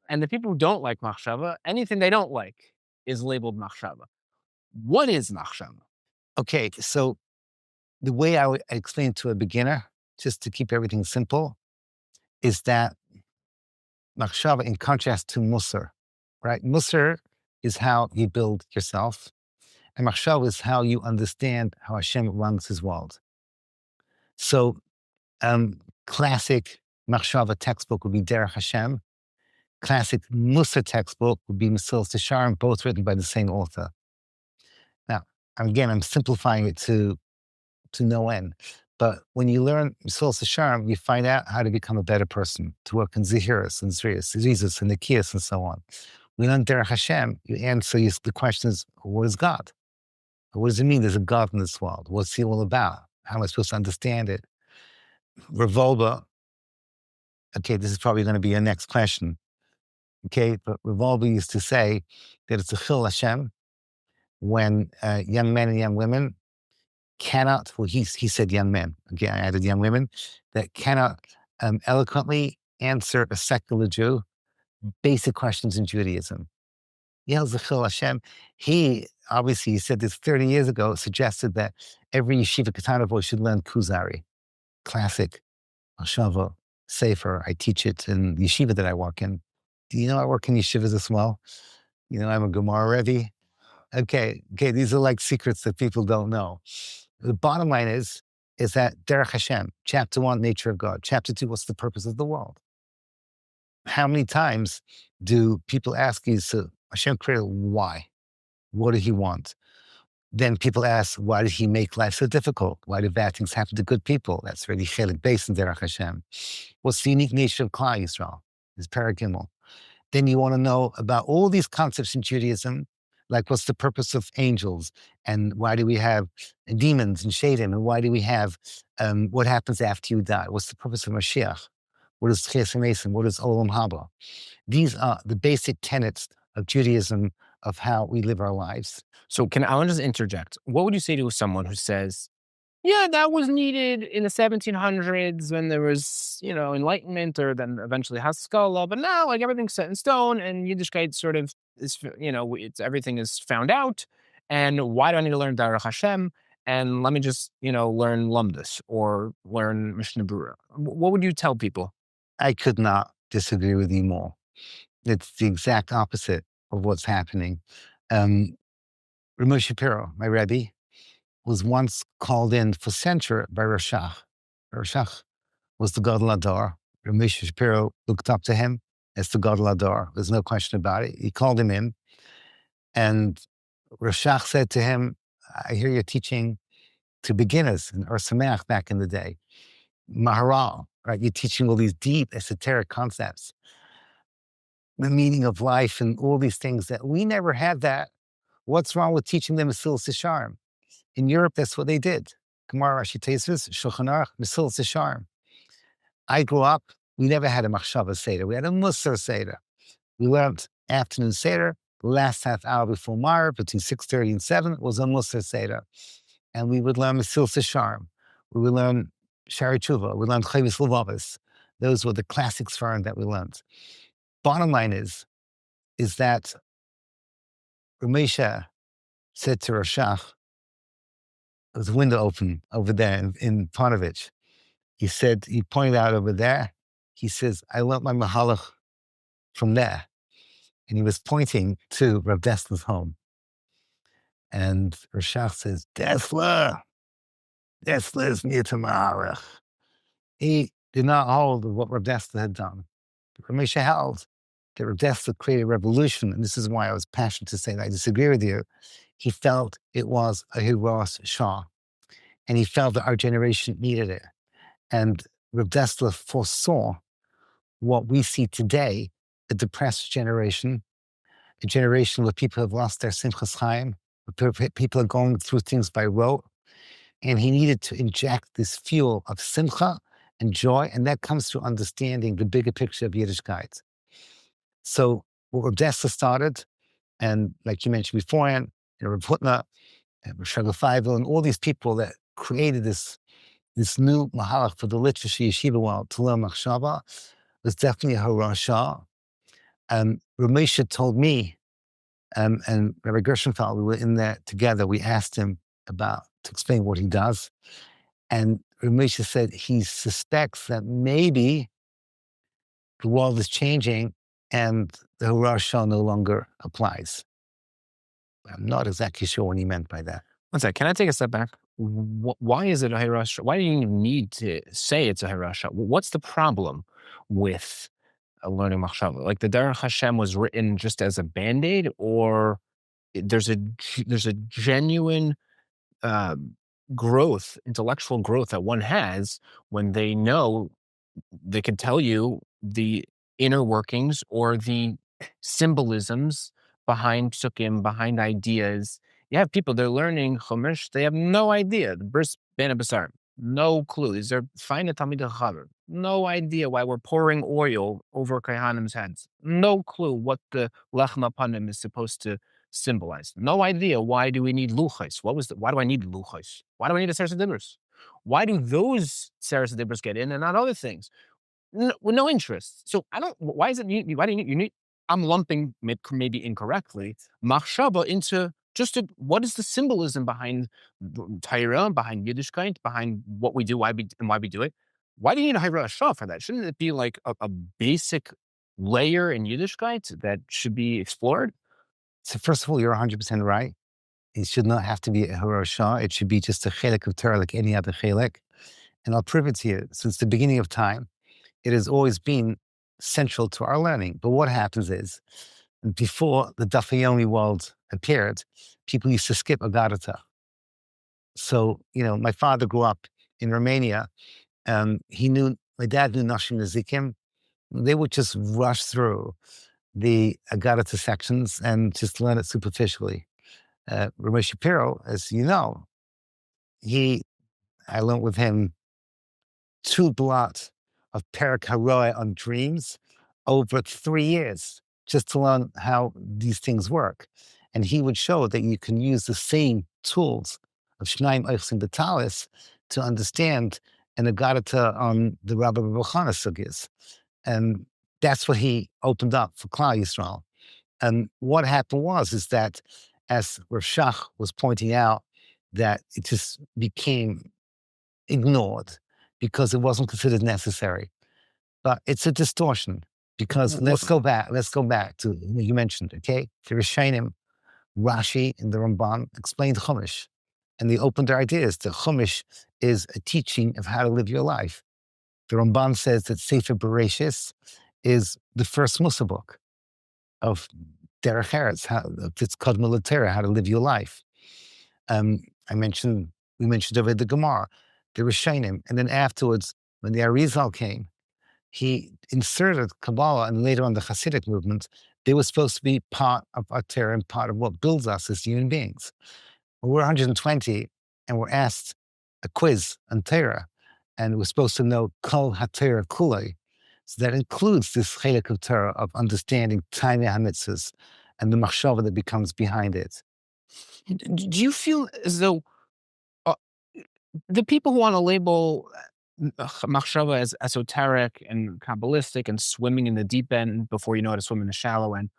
And the people who don't like Machshava, anything they don't like is labeled Machshava. What is Machshava? Okay, so the way I would explain to a beginner, just to keep everything simple, is that Machshava, in contrast to Musar, right? Musar is how you build yourself, and Machshava is how you understand how Hashem runs his world. So, classic Machshava textbook would be Derech Hashem. Classic Musar textbook would be Mesilas Yesharim, both written by the same author. Now, again, I'm simplifying it to no end. But when you learn Mesilas Yesharim, you find out how to become a better person, to work in Zehiras and Zrias, Jesus and Nikias and so on. We learn Derech Hashem, you answer the questions, what is God? What does it mean there's a God in this world? What's he all about? How am I supposed to understand it? Revolba, okay, this is probably going to be your next question. Okay, but Revolba used to say that it's a Chil Hashem when young men and young women cannot, well, he said young men, again, I added young women, that cannot eloquently answer a secular Jew basic questions in Judaism. Yelzachil Hashem, he said this 30 years ago, suggested that every yeshiva katana boy should learn Kuzari, classic, Machshava, Sefer. I teach it in the yeshiva that I work in. Do you know I work in yeshivas as well? You know, I'm a Gemara Rebbe. Okay, these are like secrets that people don't know. The bottom line is that Derech Hashem, chapter 1, nature of God. Chapter 2, what's the purpose of the world? How many times do people ask you, so Hashem created, why? What did he want? Then people ask, why did he make life so difficult? Why did bad things happen to good people? That's really chelik based in Derech Hashem. What's the unique nature of Klal Yisrael? Is Paragimel. Then you want to know about all these concepts in Judaism, like what's the purpose of angels, and why do we have demons and Shadim, and why do we have what happens after you die? What's the purpose of Mashiach? What is Chias HaMesim? What is Olam Haba? These are the basic tenets of Judaism, of how we live our lives. So I want to just interject. What would you say to someone who says, yeah, that was needed in the 1700s when there was, enlightenment, or then eventually Haskalah, but now like everything's set in stone and Yiddishkeit sort of is, everything is found out. And why do I need to learn Derech Hashem? And let me just, learn Lumdus or learn Mishnah Berurah. What would you tell people? I could not disagree with you more. It's the exact opposite of what's happening. Rabbi Shapiro, my rebbe, was once called in for censure by Rashach. Rashach was the Gadol Hador. Rabbi Shapiro looked up to him as the Gadol Hador. There's no question about it. He called him in, and Rashach said to him, I hear you're teaching to beginners in Or Sameach back in the day. Maharal, right? You're teaching all these deep esoteric concepts, the meaning of life and all these things that we never had that. What's wrong with teaching them Mesilas Yesharim? In Europe, that's what they did. Gemara, Rashi, Tosfos, Shulchan Aruch, Mesilas Yesharim. I grew up, we never had a Machshava Seder. We had a Musar Seder. We learned afternoon Seder. The last half hour before Mar, between 6:30 and 7, was a Musar Seder. And we would learn Mesilas Yesharim. We would learn Shari Tshuva. We learned Chavis Levavos. Those were the classic Sfarim that we learned. Bottom line is that Ramesha said to Rashach, there was a window open over there in Panovich. He pointed out over there, he says, I learned my Mahalach from there. and he was pointing to Rav Dessler's home. And Rashach says, Dessler is near to Ma'arech. He did not hold of what Rav Dessler had done. Ramesha held that Rav Dessler created a revolution, and this is why I was passionate to say that I disagree with you. He felt it was a Hiras Shah, and he felt that our generation needed it. And Rav Dessler foresaw what we see today, a depressed generation, a generation where people have lost their Simchas Chaim, where people are going through things by rote, and he needed to inject this fuel of simcha and joy, and that comes through understanding the bigger picture of Yiddishkeit. So what Rav Dessler started, and like you mentioned beforehand, Rav Hutner, and Rav Shlomo Feivel, and all these people that created this new mahalach for the literacy yeshiva world to learn Machshava, was definitely a harasha. Rav Moshe told me, and Rabbi Gershenfeld, we were in there together, we asked him to explain what he does. And Rav Moshe said he suspects that maybe the world is changing and the harasha no longer applies. I'm not exactly sure what he meant by that. One sec, can I take a step back? Why is it a hirasha? Why do you even need to say it's a hirasha? What's the problem with learning Machshava? Like the Derech Hashem was written just as a Band-Aid, or there's a genuine growth, intellectual growth that one has when they know they can tell you the inner workings or the symbolisms behind psukim, behind ideas. You have people, they're learning Chumash, they have no idea. The Bris Ben Abasar, no clue. These are fine Talmid Chacham, no idea why we're pouring oil over Kohanim's heads. No clue what the Lechem Apanim is supposed to symbolize. No idea why do we need luchos. Why do I need luchos? Why do I need a Seres Dibros? Why do those Seres Dibros get in and not other things? With no interest. So I don't. Why is it? Why do you need? I'm lumping maybe incorrectly Machshava into just what is the symbolism behind Torah, behind Yiddishkeit, behind what we do, why we do it. Why do you need a Hirah for that? Shouldn't it be like a basic layer in Yiddishkeit that should be explored? So first of all, you're 100% right. It should not have to be a harasha. It should be just a chelek of Torah like any other chelek. And I'll prove it to you. Since the beginning of time, it has always been central to our learning. But what happens is, before the Daf Yomi world appeared, people used to skip Agadata. So, my father grew up in Romania. My dad knew Nashim Nezikim. They would just rush through the Agadata sections and just learn it superficially. Ramesh Shapiro, as you know, I learned with him 2 blot of Perak Haroeh on dreams over 3 years, just to learn how these things work. And he would show that you can use the same tools of Shnaim Eichsim Betalis to understand an Agadata on the Rabbi Chana Sugis. And that's what he opened up for Klal Yisrael. And what happened is that as Rav Shach was pointing out, that it just became ignored because it wasn't considered necessary. But it's a distortion, because let's go back to, you mentioned, okay? The Rishonim, Rashi and the Ramban explained Chumash, and they opened their ideas that Chumash is a teaching of how to live your life. The Ramban says that Sefer Bereshis is the first Musa book of Derech Eretz, it's called Military, how to live your life. We mentioned over the Gemara, the Rishonim, and then afterwards, when the Arizal came, he inserted Kabbalah, and later on the Hasidic movement. They were supposed to be part of our Torah and part of what builds us as human beings. Well, we're 120, and we're asked a quiz on Torah, and we're supposed to know Kol HaTorah Kulei. So that includes this chelik of Torah of understanding Tainei HaMitzvahs and the Machshava that becomes behind it. Do you feel as though the people who want to label Machshava as esoteric and Kabbalistic and swimming in the deep end before you know how to swim in the shallow end,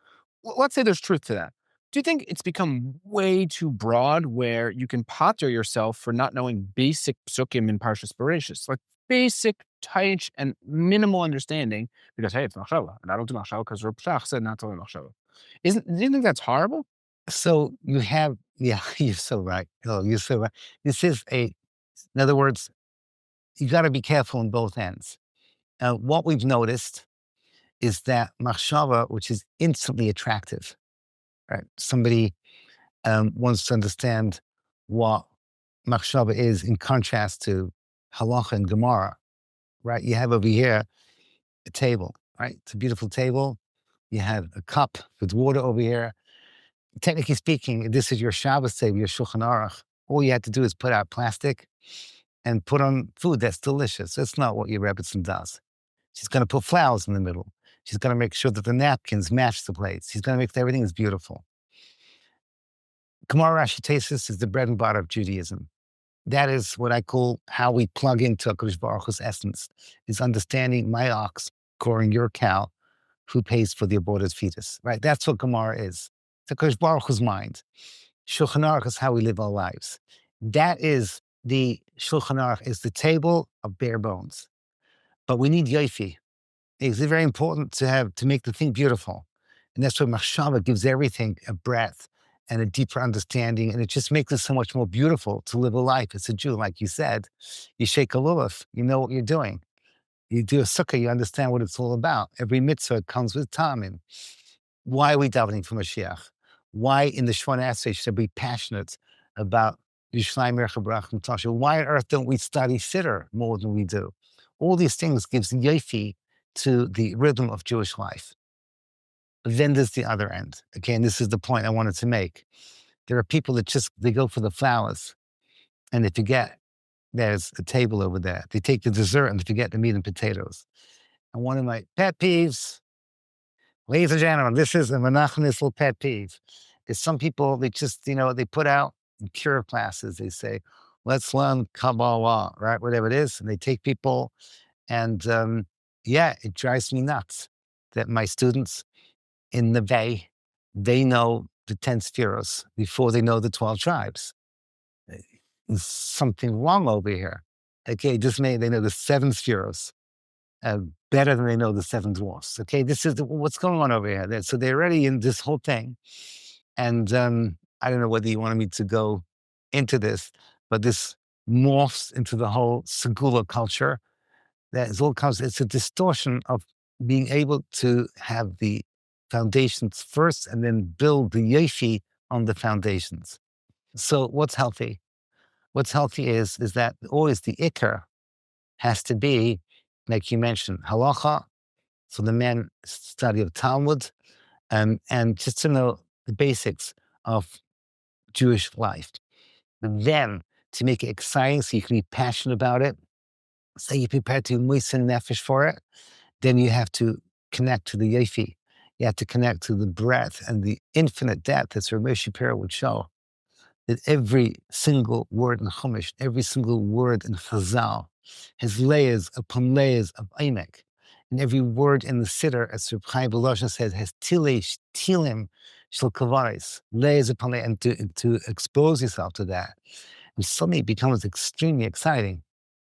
let's say there's truth to that. Do you think it's become way too broad where you can potter yourself for not knowing basic psukim in Parshas Bereshis? Like, basic touch and minimal understanding because, hey, it's Machshava, and I don't do Machshava because Reb Shach said not to learn Machshava. Do you think that's horrible? So you have, yeah, you're so right. Oh, you're so right. This is in other words, you got to be careful on both ends. What we've noticed is that Machshava, which is instantly attractive, right? Somebody wants to understand what Machshava is in contrast to Halacha and Gemara, right? You have over here a table, right? It's a beautiful table. You have a cup with water over here. Technically speaking, this is your Shabbos table, your Shulchan Aruch. All you had to do is put out plastic and put on food that's delicious. That's not what your rebbe does. She's going to put flowers in the middle. She's going to make sure that the napkins match the plates. She's going to make sure everything is beautiful. Gemara Rashi Tesis is the bread and butter of Judaism. That is what I call how we plug into HaKadosh Baruch Hu's essence, is understanding my ox coring your cow, who pays for the aborted fetus, right? That's what Gemara is. It's HaKadosh Baruch Hu's mind. Shulchan Aruch is how we live our lives. That is the Shulchan Aruch, is the table of bare bones. But we need yofi. It's very important to make the thing beautiful. And that's why Machshava gives everything a breadth and a deeper understanding. And it just makes it so much more beautiful to live a life as a Jew. Like you said, you shake a lulav, you know what you're doing. You do a sukkah, you understand what it's all about. Every mitzvah comes with time. Why are we davening for Mashiach? Why in the Shemona Esrei should we be passionate about Yerushalayim Erech Barach and Tasha? Why on earth don't we study Siddur more than we do? All these things gives yofi to the rhythm of Jewish life. But then there's the other end. Okay, and this is the point I wanted to make. There are people that they go for the flowers and they forget there's a table over there. They take the dessert and they forget the meat and potatoes. And one of my pet peeves, ladies and gentlemen, this is a Menachem Nissel pet peeve, is some people, they just, they put out in cure classes, they say, let's learn Kabbalah, right? Whatever it is. And they take people and it drives me nuts that my students in the Bay, they know the 10 spheros before they know the 12 tribes. There's something wrong over here. Okay, they know the 7 spheros better than they know the 7 dwarfs. Okay, this is what's going on over here. So they're already in this whole thing. And I don't know whether you wanted me to go into this, but this morphs into the whole segula culture. It's a distortion of being able to have the foundations first and then build the yofi on the foundations. So what's healthy? What's healthy is that always the ikar has to be, like you mentioned, halacha, so the men study of Talmud, and just to know the basics of Jewish life. But then to make it exciting so you can be passionate about it, so you're prepared to moisten nefesh for it, then you have to connect to the yofi. You have to connect to the breadth and the infinite depth, as Rabbi Shapiro would show, that every single word in Chumash, every single word in Chazal has layers upon layers of Eimek. And every word in the Siddur, as Reb Chaim Volozhin says, has tilim shel kavaris, layers upon layers, and to expose yourself to that. And suddenly it becomes extremely exciting,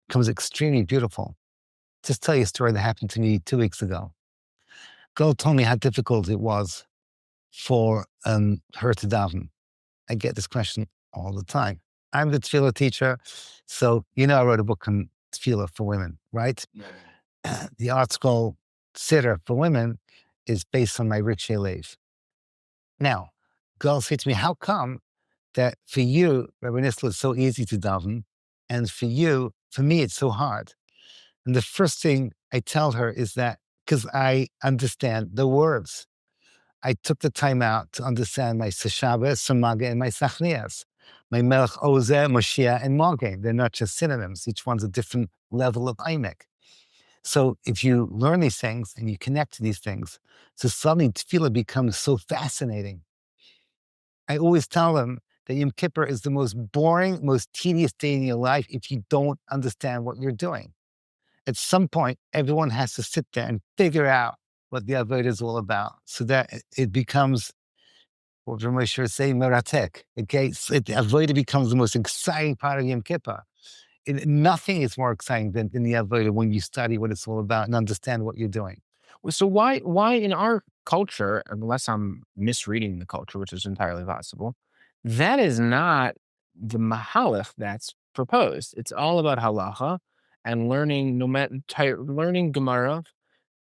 becomes extremely beautiful. Just tell you a story that happened to me 2 weeks ago. Girl told me how difficult it was for her to daven. I get this question all the time. I'm the tefillah teacher, so I wrote a book on tefillah for women, right? Yeah. The art scroll Siddur for women is based on my Rikshei Lev. Now, girls say to me, how come that for you, Rabbi Nissel, is so easy to daven, and for me, it's so hard? And the first thing I tell her is that because I understand the words. I took the time out to understand my Seshava, Samaga, and my Sachnias. My Melech Ozeh, Moshiach, and Mageh. They're not just synonyms. Each one's a different level of Eimek. So if you learn these things and you connect to these things, so suddenly tefillah becomes so fascinating. I always tell them that Yom Kippur is the most boring, most tedious day in your life if you don't understand what you're doing. At some point, everyone has to sit there and figure out what the avodah is all about, so that it becomes, what Ramesh would say, meratek. Okay, the avodah becomes the most exciting part of Yom Kippur. Nothing is more exciting than the avodah when you study what it's all about and understand what you're doing. So why in our culture, unless I'm misreading the culture, which is entirely possible, that is not the mahalach that's proposed. It's all about halacha and learning learning Gemara,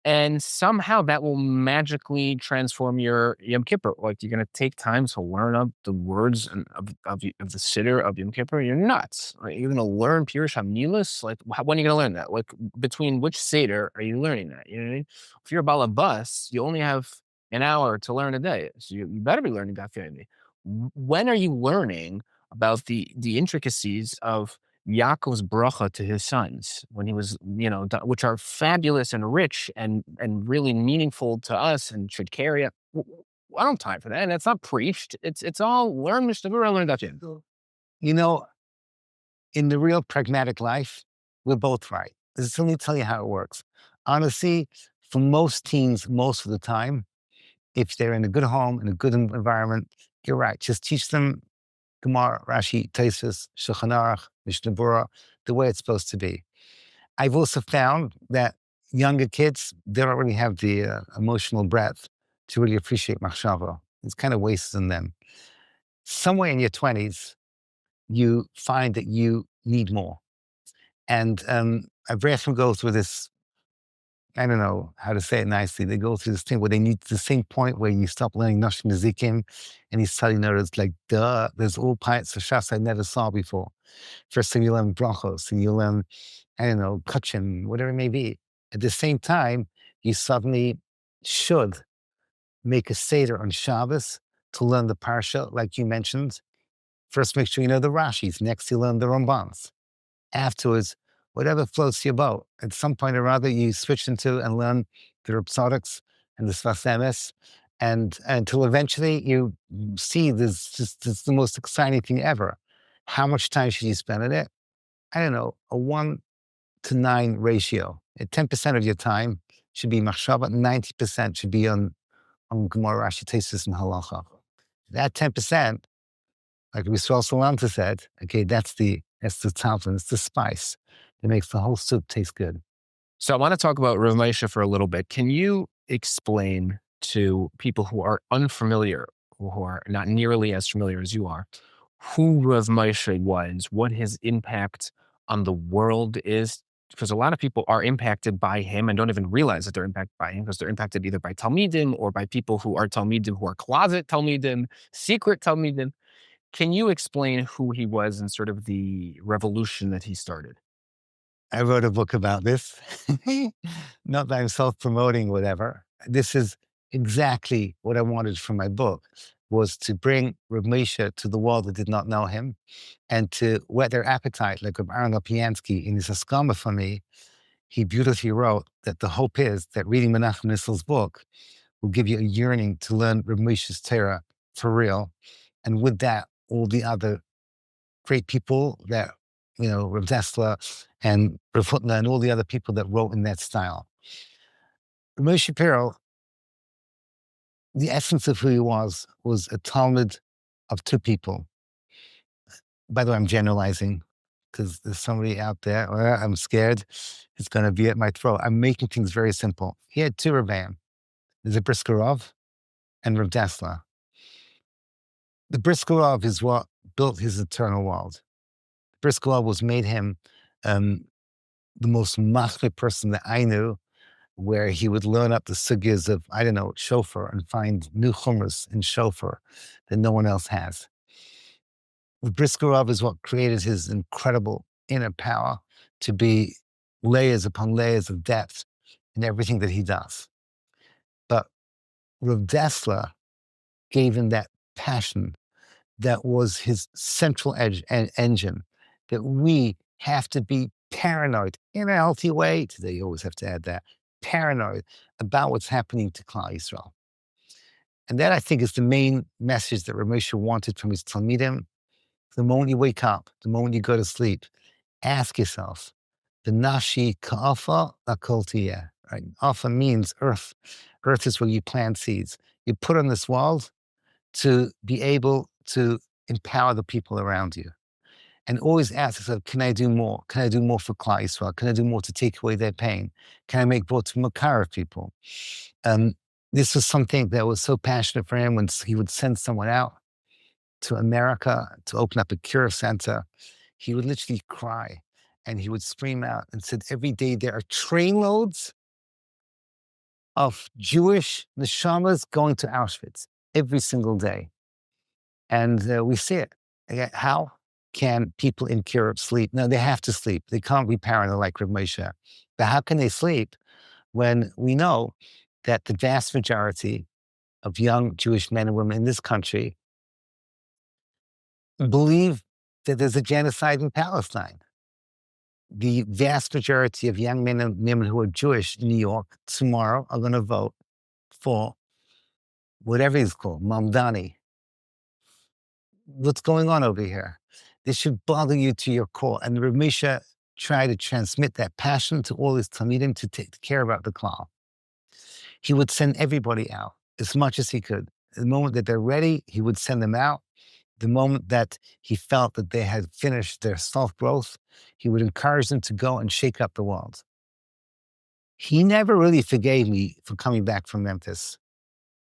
and somehow that will magically transform your Yom Kippur. Like, you're gonna take time to learn up the words and of the Siddur of Yom Kippur. You're nuts. Right? You're gonna learn Pirush HaMilos. Like, when are you gonna learn that? Like, between which Seder are you learning that? You know what I mean? If you're a balabas, you only have an hour to learn a day, so you better be learning Daf Yomi. When are you learning about the intricacies of Yaakov's bracha to his sons when he was, which are fabulous and rich and really meaningful to us and should carry it. I don't have time for that. And that's not preached. It's all learn Mishnah Berurah, learn Daf Yomi. You know, in the real pragmatic life, we're both right. Let me tell you how it works. Honestly, for most teens, most of the time, if they're in a good home, in a good environment, you're right. Just teach them Gemara, Rashi, Tosfos, Shulchan Aruch, Mishnah Berurah, the way it's supposed to be. I've also found that younger kids, they don't really have the emotional breadth to really appreciate Machshava. It's kind of wasted on them. Somewhere in your 20s, you find that you need more. And Avraham goes through this, I don't know how to say it nicely. They go through this thing where they need the same point where you stop learning Nashim Nezikim and he's telling you, it's like, duh, there's all pints of Shas I never saw before. First thing you learn brachos and you learn, I don't know, kachin, whatever it may be. At the same time, you suddenly should make a Seder on Shabbos to learn the Parsha, like you mentioned. First, make sure you know the Rashis. Next, you learn the Rambams. Afterwards, whatever floats your boat. At some point or other, you switch into and learn the Ripsodics and the Sfas Emes, and until eventually you see this the most exciting thing ever. How much time should you spend on it? I don't know, a 1-to-9 ratio. At 10% of your time should be Machshava, 90% should be on Gemara, Rashi, Tosfos, and Halacha. That 10%, like Yisrael Salanta said, okay, that's the talent, it's the spice that makes the whole soup taste good. So I want to talk about Rav Moshe for a little bit. Can you explain to people who are unfamiliar, who are not nearly as familiar as you are, who Rav Moshe was, what his impact on the world is? Because a lot of people are impacted by him and don't even realize that they're impacted by him, because they're impacted either by Talmidim or by people who are Talmidim, who are closet Talmidim, secret Talmidim. Can you explain who he was and sort of the revolution that he started? I wrote a book about this. Not that I'm self-promoting, whatever. This is exactly what I wanted from my book, was to bring Rav Moshe to the world that did not know him and to whet their appetite, like Rav Aaron Lopiansky in his Haskama for me. He beautifully wrote that the hope is that reading Menachem Nissel's book will give you a yearning to learn Rav Moshe's Torah for real. And with that, all the other great people that, Rav Dessler and Rav Hutner and all the other people that wrote in that style. Rav Moshe Shapiro, the essence of who he was a Talmud of two people. By the way, I'm generalizing because there's somebody out there, I'm scared it's going to be at my throat. I'm making things very simple. He had two Rebbeim. There's a Brisker Rav and Rav Dessler. The Brisker Rav is what built his eternal world. Brisker Rav was made him the most machmir person that I knew, where he would learn up the sugyas of, I don't know, shofar and find new chumras in shofar that no one else has. The Brisker Rav is what created his incredible inner power to be layers upon layers of depth in everything that he does. But Rav Dessler gave him that passion that was his central engine, that we have to be paranoid in a healthy way. Today, you always have to add that, paranoid about what's happening to Klal Yisrael. And that, I think, is the main message that Rav Moshe wanted from his Talmidim. The moment you wake up, the moment you go to sleep, ask yourself, the nashi ka'afa akol tiyeh, right? Afa means earth. Earth is where you plant seeds. You put on this world to be able to empower the people around you. and always ask yourself, can I do more? Can I do more for Klal Yisrael? Can I do more to take away their pain? Can I make more to Makara people? This was something that was so passionate for him when he would send someone out to America to open up a cure center. He would literally cry and he would scream out and said, every day there are trainloads of Jewish neshamas going to Auschwitz every single day. And we see it. How can people in Europe sleep? No, they have to sleep. They can't be paranoid like Rabbi Moshe. But how can they sleep when we know that the vast majority of young Jewish men and women in this country believe that there's a genocide in Palestine? The vast majority of young men and women who are Jewish in New York tomorrow are going to vote for whatever it's called, Mamdani. What's going on over here? This should bother you to your core. And Rabbi Moshe tried to transmit that passion to all his Talmidim to take care about the Klal. He would send everybody out as much as he could. The moment that they're ready, he would send them out. The moment that he felt that they had finished their self-growth, he would encourage them to go and shake up the world. He never really forgave me for coming back from Memphis.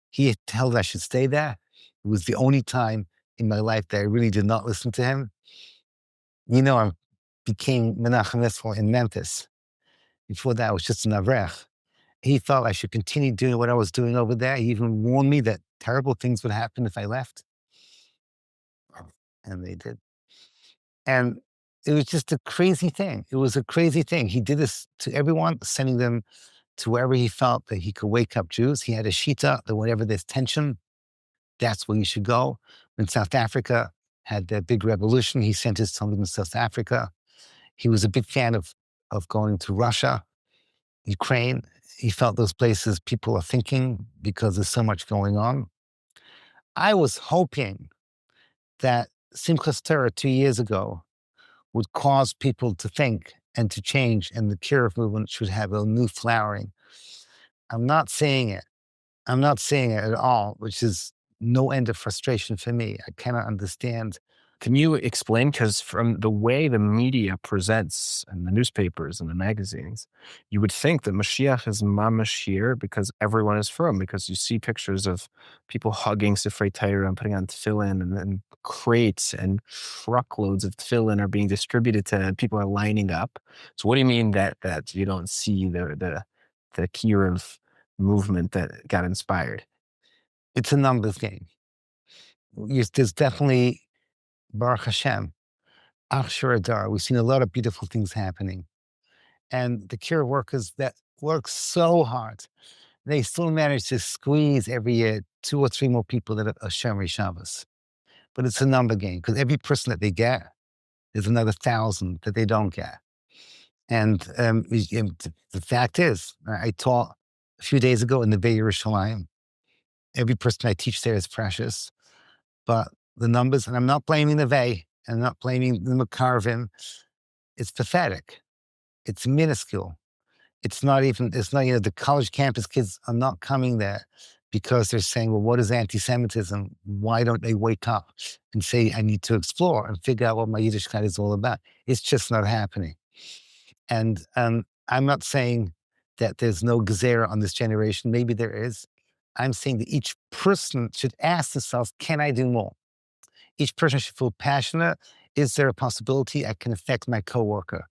He had told I should stay there. It was the only time in my life that I really did not listen to him. You know, I became Menachem Nissel in Memphis. Before that, I was just an avrech. He felt I should continue doing what I was doing over there. He even warned me that terrible things would happen if I left. And they did. And it was just a crazy thing. It was a crazy thing. He did this to everyone, sending them to wherever he felt that he could wake up Jews. He had a shita that whenever there's tension, that's where you should go. When South Africa had their big revolution, he sent his Talmud to South Africa. He was a big fan of going to Russia, Ukraine. He felt those places people are thinking because there's so much going on. I was hoping that Simchas Torah 2 years ago would cause people to think and to change, and the Kiruv movement should have a new flowering. I'm not seeing it. I'm not seeing it at all, which is no end of frustration for me. I cannot understand. Can you explain? Because from the way the media presents and the newspapers and the magazines, you would think that Mashiach is mamash here because everyone is from, because you see pictures of people hugging Sifrei Torah and putting on tefillin, and then crates and truckloads of tefillin are being distributed to, and people are lining up. So what do you mean that you don't see the Kiruv movement that got inspired? It's a numbers game. There's definitely, Baruch Hashem, Achshar Adar, we've seen a lot of beautiful things happening. And the Kiruv workers that work so hard, they still manage to squeeze every year 2 or 3 more people that are Shomrei Shabbos. But it's a number game, because every person that they get, there's another 1,000 that they don't get. And the fact is, I taught a few days ago in the Bay Yerushalayim. Every person I teach there is precious. But the numbers, and I'm not blaming the Bay, I'm not blaming the Makarvim, it's pathetic. It's minuscule. It's not, the college campus kids are not coming there because they're saying, well, what is anti-Semitism? Why don't they wake up and say, I need to explore and figure out what my Yiddishkeit is all about? It's just not happening. And I'm not saying that there's no gezerah on this generation. Maybe there is. I'm saying that each person should ask themselves, can I do more? Each person should feel passionate. Is there a possibility I can affect my coworker?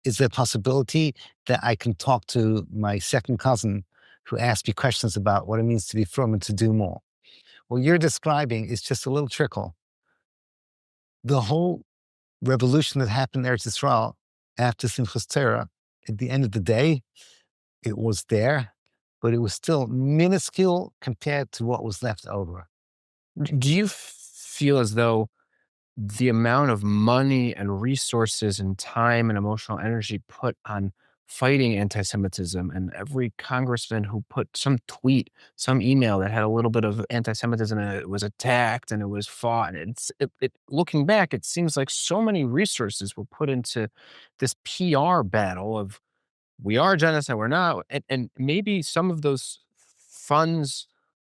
Is there a possibility that I can talk to my second cousin who asked me questions about what it means to be from and to do more? What you're describing is just a little trickle. The whole revolution that happened in Eretz Yisrael after Simchas Torah, at the end of the day, it was there, but it was still minuscule compared to what was left over. Do you feel as though the amount of money and resources and time and emotional energy put on fighting anti-Semitism, and every congressman who put some tweet, some email that had a little bit of anti-Semitism and it was attacked and it was fought, and looking back, it seems like so many resources were put into this PR battle of we are genocide, we're not, and maybe some of those funds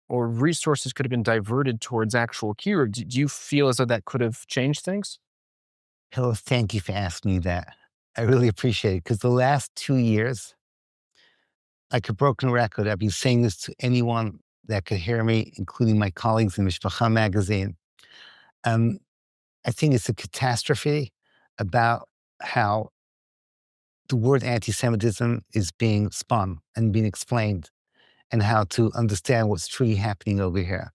or resources could have been diverted towards actual cure. Do you feel as though that could have changed things? Hello, thank you for asking me that. I really appreciate it because the last 2 years, like a broken record, I've been saying this to anyone that could hear me, including my colleagues in Mishpacha magazine. Um, I think it's a catastrophe about how the word anti-Semitism is being spun and being explained, and how to understand what's truly happening over here.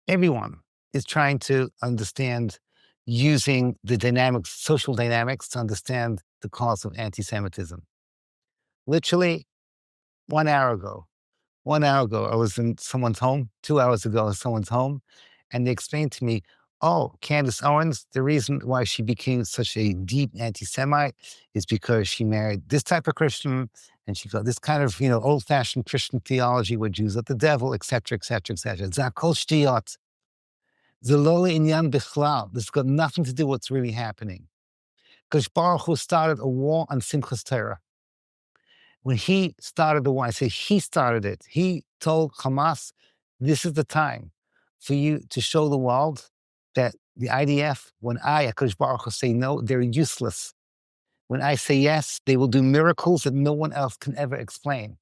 Everyone is trying to understand using the dynamics, social dynamics, to understand the cause of anti-Semitism. Literally 1 hour ago, 1 hour ago, I was in someone's home. 2 hours ago, I was in someone's home, and they explained to me, oh, Candace Owens, the reason why she became such a deep anti-Semite is because she married this type of Christian, and she got this kind of, old-fashioned Christian theology where Jews are the devil, et cetera, et cetera, et cetera. Zakol shtiyot. Zelole inyan bichlal. This has got nothing to do with what's really happening. Because Baruch Hu started a war on Simchas Torah. When he started the war, I say he started it. He told Hamas, this is the time for you to show the world that the IDF, when I, HaKadosh Baruch Hu, say no, they're useless. When I say yes, they will do miracles that no one else can ever explain.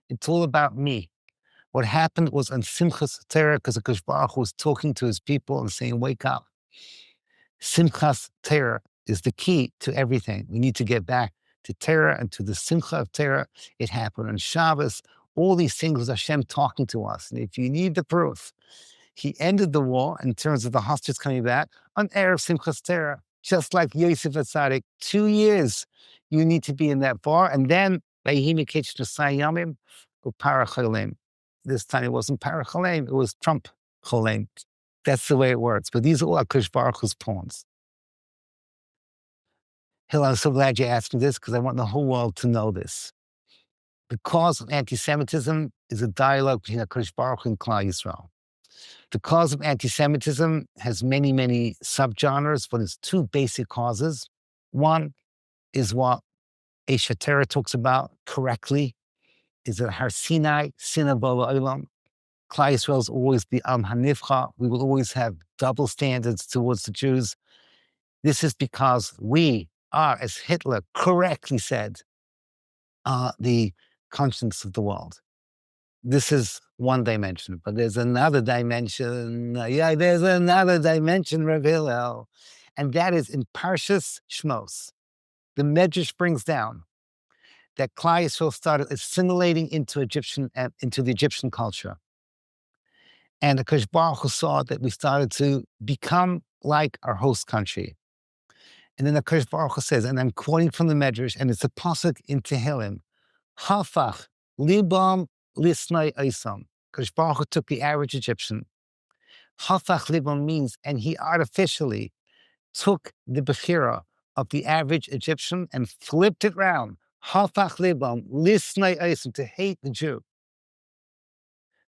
It's all about me. What happened was on Simchas Torah, because HaKadosh Baruch Hu was talking to his people and saying, wake up. Simchas Torah is the key to everything. We need to get back to Torah and to the Simcha of Torah. It happened on Shabbos. All these things was Hashem talking to us. And if you need the proof, he ended the war in terms of the hostages coming back on Erev Simchas Torah, just like Yosef Atzadik. 2 years you need to be in that bar, and then Vayhi Miketz Nasai Yamim or Paracholem. This time it wasn't Paracholem, it was Trump Cholem. That's the way it works. But these are all HaKadosh Baruch Hu's pawns. Hill, I'm so glad you asked me this because I want the whole world to know this. The cause of anti-Semitism is a dialogue between HaKadosh Baruch Hu and Klal Yisrael. The cause of anti-Semitism has many, many subgenres, but it's two basic causes. One is what Esha Torah talks about correctly, is that Har Sinai, Sina Bala Olam. Klal Yisrael is always the Am HaNivcha. We will always have double standards towards the Jews. This is because we are, as Hitler correctly said, the conscience of the world. This is one dimension, but there's another dimension. There's another dimension, Rav Hillel, and that is in Parshas Shmos. The Medrash brings down that Klal Yisrael started assimilating into the Egyptian culture, and the HaKadosh Baruch Hu saw that we started to become like our host country. And then the HaKadosh Baruch Hu says, and I'm quoting from the Medrash, and it's a pasuk in Tehillim, Hafach libam lisnai isam. HaKadosh Baruch Hu took the average Egyptian. Hafach libam means, and he artificially took the bechira of the average Egyptian and flipped it round. Hafach libam lisnai isam, to hate the Jew.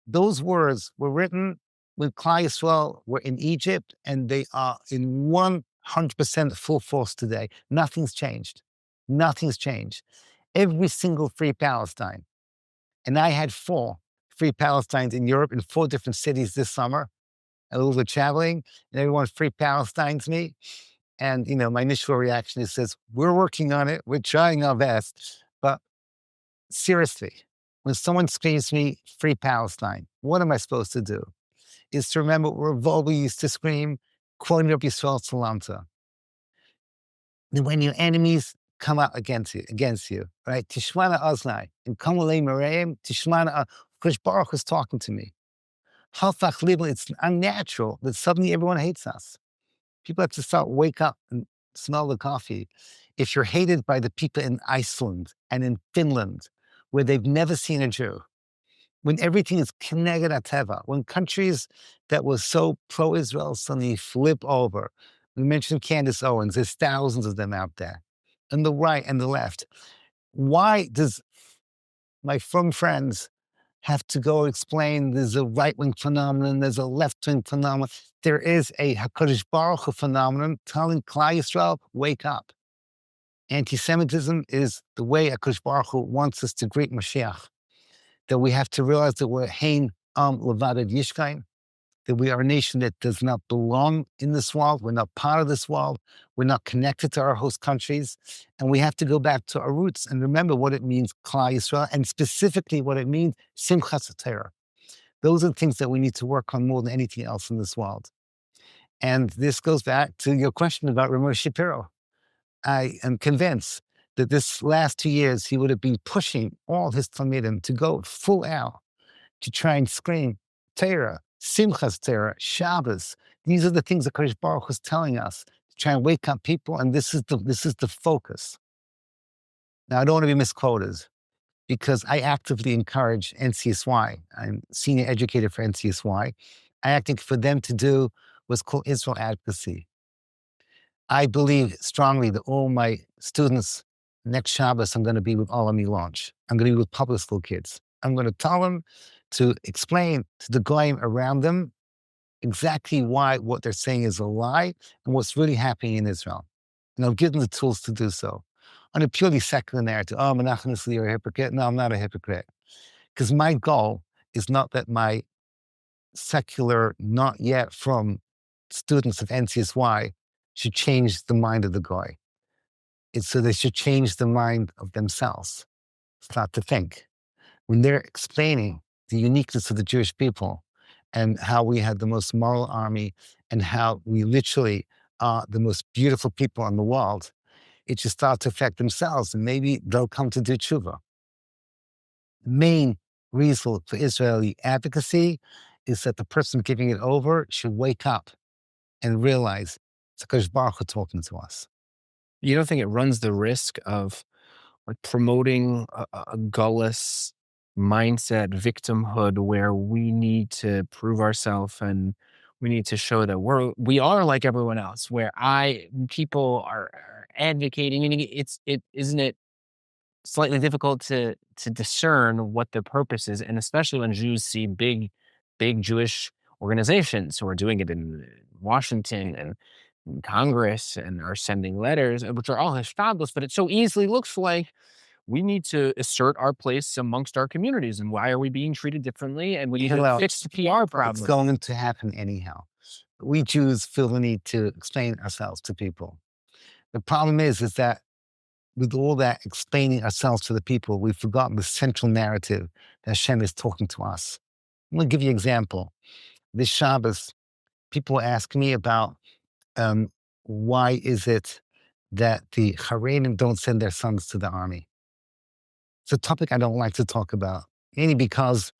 Those words were written when Klal Yisrael were in Egypt, and they are in 100% full force today. Nothing's changed. Nothing's changed. Every single free Palestine, and I had 4 free Palestines in Europe in 4 different cities this summer, a little bit traveling, and everyone free Palestines me. And, my initial reaction is, says, we're working on it. We're trying our best. But seriously, when someone screams me, free Palestine, what am I supposed to do? Is to remember what Volvo used to scream, quoting Rabbi Yisrael Salamta. And when your enemies come out against you, right? Tishmana Oznai, and Kamalei Mareim, Tishmana, because Baruch was talking to me. Halfach Libel, it's unnatural that suddenly everyone hates us. People have to wake up and smell the coffee. If you're hated by the people in Iceland and in Finland, where they've never seen a Jew, when everything is Keneged Ateva, when countries that were so pro-Israel suddenly flip over. We mentioned Candace Owens, there's thousands of them out there, and the right and the left. Why does my frum friends have to go explain there's a right-wing phenomenon, there's a left-wing phenomenon? There is a HaKadosh Baruch Hu phenomenon telling Klal Yisrael, wake up. Anti-Semitism is the way HaKadosh Baruch Hu wants us to greet Mashiach, that we have to realize that we're Hein Am Levadad Yishkain, that we are a nation that does not belong in this world. We're not part of this world. We're not connected to our host countries. And we have to go back to our roots and remember what it means, Klal Yisrael, and specifically what it means, Simchas Torah. Those are the things that we need to work on more than anything else in this world. And this goes back to your question about Rabbi Shapiro. I am convinced that this last 2 years, he would have been pushing all his Talmidim to go full out to try and scream Torah, Simchas Torah, Shabbos. These are the things that Kodesh Baruch Hu is telling us to try and wake up people, and this is the focus. Now, I don't want to be misquoted because I actively encourage NCSY. I'm senior educator for NCSY. I acting for them to do what's called Israel advocacy. I believe strongly that all my students next Shabbos, I'm going to be with Alami launch. I'm going to be with public school kids. I'm going to tell them to explain to the goyim around them exactly why what they're saying is a lie and what's really happening in Israel. And I'll give them the tools to do so. On a purely secular narrative, oh, Menachem Nissel, you're a hypocrite. No, I'm not a hypocrite. Because my goal is not that my secular, not yet from students of NCSY should change the mind of the goy. It's so they should change the mind of themselves, start to think. When they're explaining the uniqueness of the Jewish people and how we had the most moral army and how we literally are the most beautiful people in the world, it should start to affect themselves and maybe they'll come to do tshuva. The main reason for Israeli advocacy is that the person giving it over should wake up and realize it's HaKadosh Baruch Hu talking to us. You don't think it runs the risk of like promoting a gullus mindset, victimhood, where we need to prove ourselves and we need to show that we are like everyone else, where people are advocating, and isn't it slightly difficult to discern what the purpose is, and especially when Jews see big Jewish organizations who are doing it in Washington and in Congress and are sending letters, which are all hishtadlus, but it so easily looks like we need to assert our place amongst our communities, and why are we being treated differently? And we need to fix the PR problem. It's going to happen anyhow. We Jews feel the need to explain ourselves to people. The problem is that with all that explaining ourselves to the people, we've forgotten the central narrative that Hashem is talking to us. I'm going to give you an example. This Shabbos, people ask me about why is it that the Haredim don't send their sons to the army. It's a topic I don't like to talk about, mainly because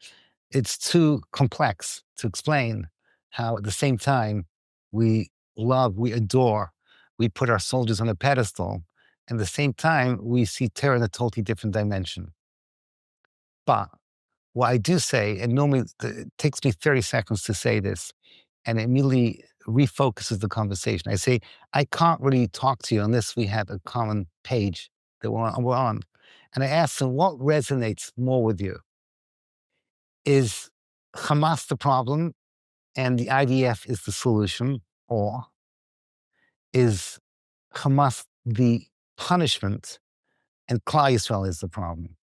it's too complex to explain how at the same time we love, we adore, we put our soldiers on a pedestal, and at the same time we see terror in a totally different dimension. But what I do say, and normally it takes me 30 seconds to say this, and it immediately refocuses the conversation. I say, I can't really talk to you unless we have a common page that we're on. And I ask them, what resonates more with you? Is Hamas the problem and the IDF is the solution? Or is Hamas the punishment and Klal Yisrael is the problem?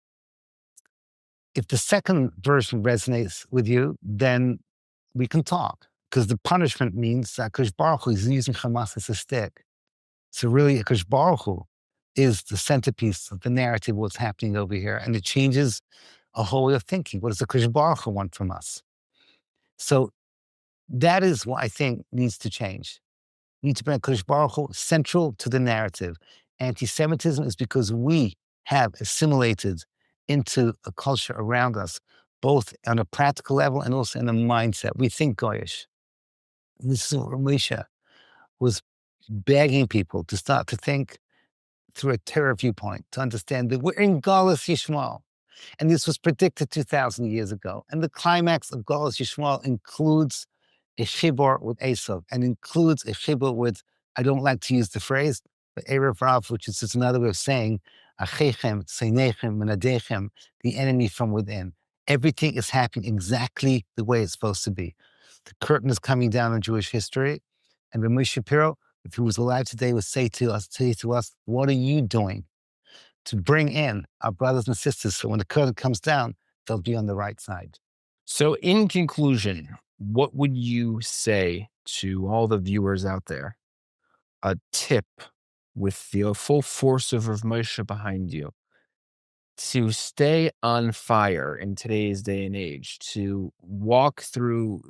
If the second version resonates with you, then we can talk. Because the punishment means that Kodesh Baruch Hu is using Hamas as a stick. So really, Kodesh Baruch Hu is the centerpiece of the narrative of what's happening over here. And it changes a whole way of thinking. What does the Kodesh Baruch Hu want from us? So that is what I think needs to change. We need to bring Kodesh Baruch Hu central to the narrative. Anti-Semitism is because we have assimilated into a culture around us, both on a practical level and also in a mindset. We think Goyish. And this is what Moshe was begging people to start to think through a Torah viewpoint, to understand that we're in Galus Yishmael. And this was predicted 2,000 years ago. And the climax of Galus Yishmael includes a chibur with Esav, and includes a chibur with, I don't like to use the phrase, but Erev Rav, which is just another way of saying, Achechem, Seinechem, Menadechem, the enemy from within. Everything is happening exactly the way it's supposed to be. The curtain is coming down on Jewish history. And Rabbi Shapiro, if he was alive today, would say to us, what are you doing to bring in our brothers and sisters so when the curtain comes down, they'll be on the right side? So in conclusion, what would you say to all the viewers out there? A tip with the full force of Rav Moshe behind you to stay on fire in today's day and age, to walk through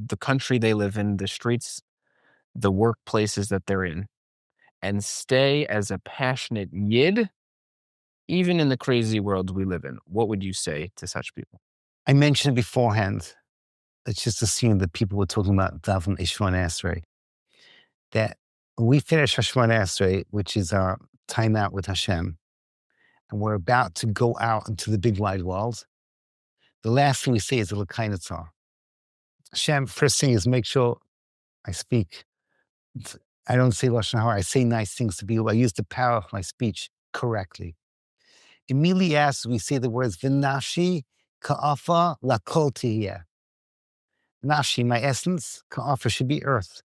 the country they live in, the streets, the workplaces that they're in, and stay as a passionate Yid, even in the crazy world we live in. What would you say to such people? I mentioned beforehand, let's just assume that people were talking about Davon Ishwan Esrei, that when we finish Hashemon Esrei, which is our time out with Hashem, and we're about to go out into the big wide world, the last thing we say is a L'Kai Natsar. Hashem, first thing is make sure I speak. I don't say Lashon Hara, I say nice things to people. I use the power of my speech correctly. Immediately after we say the words, V'nafshi ka'afa lakol tihiyeh. Nafshi, my essence, ka'afa should be earth,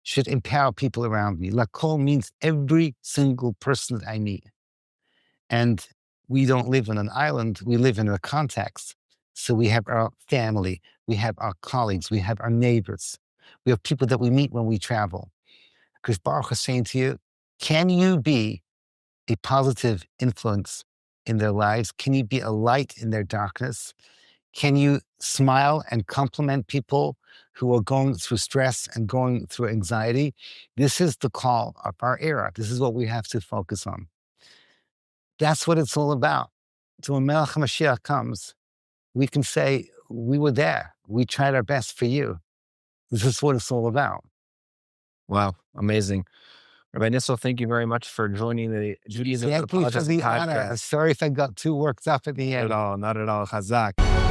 should empower people around me. Lakol means every single person that I meet. And we don't live on an island, we live in a context. So we have our family, we have our colleagues, we have our neighbors, we have people that we meet when we travel. Because Baruch is saying to you, can you be a positive influence in their lives? Can you be a light in their darkness? Can you smile and compliment people who are going through stress and going through anxiety? This is the call of our era. This is what we have to focus on. That's what it's all about. So when Melech HaMashiach comes, we can say, we were there. We tried our best for you. This is what it's all about. Wow, amazing. Rabbi Nissel, thank you very much for joining the Judaism Thank you for Apologist the honor. podcast. Sorry if I got too worked up at the end. Not at all. Chazak.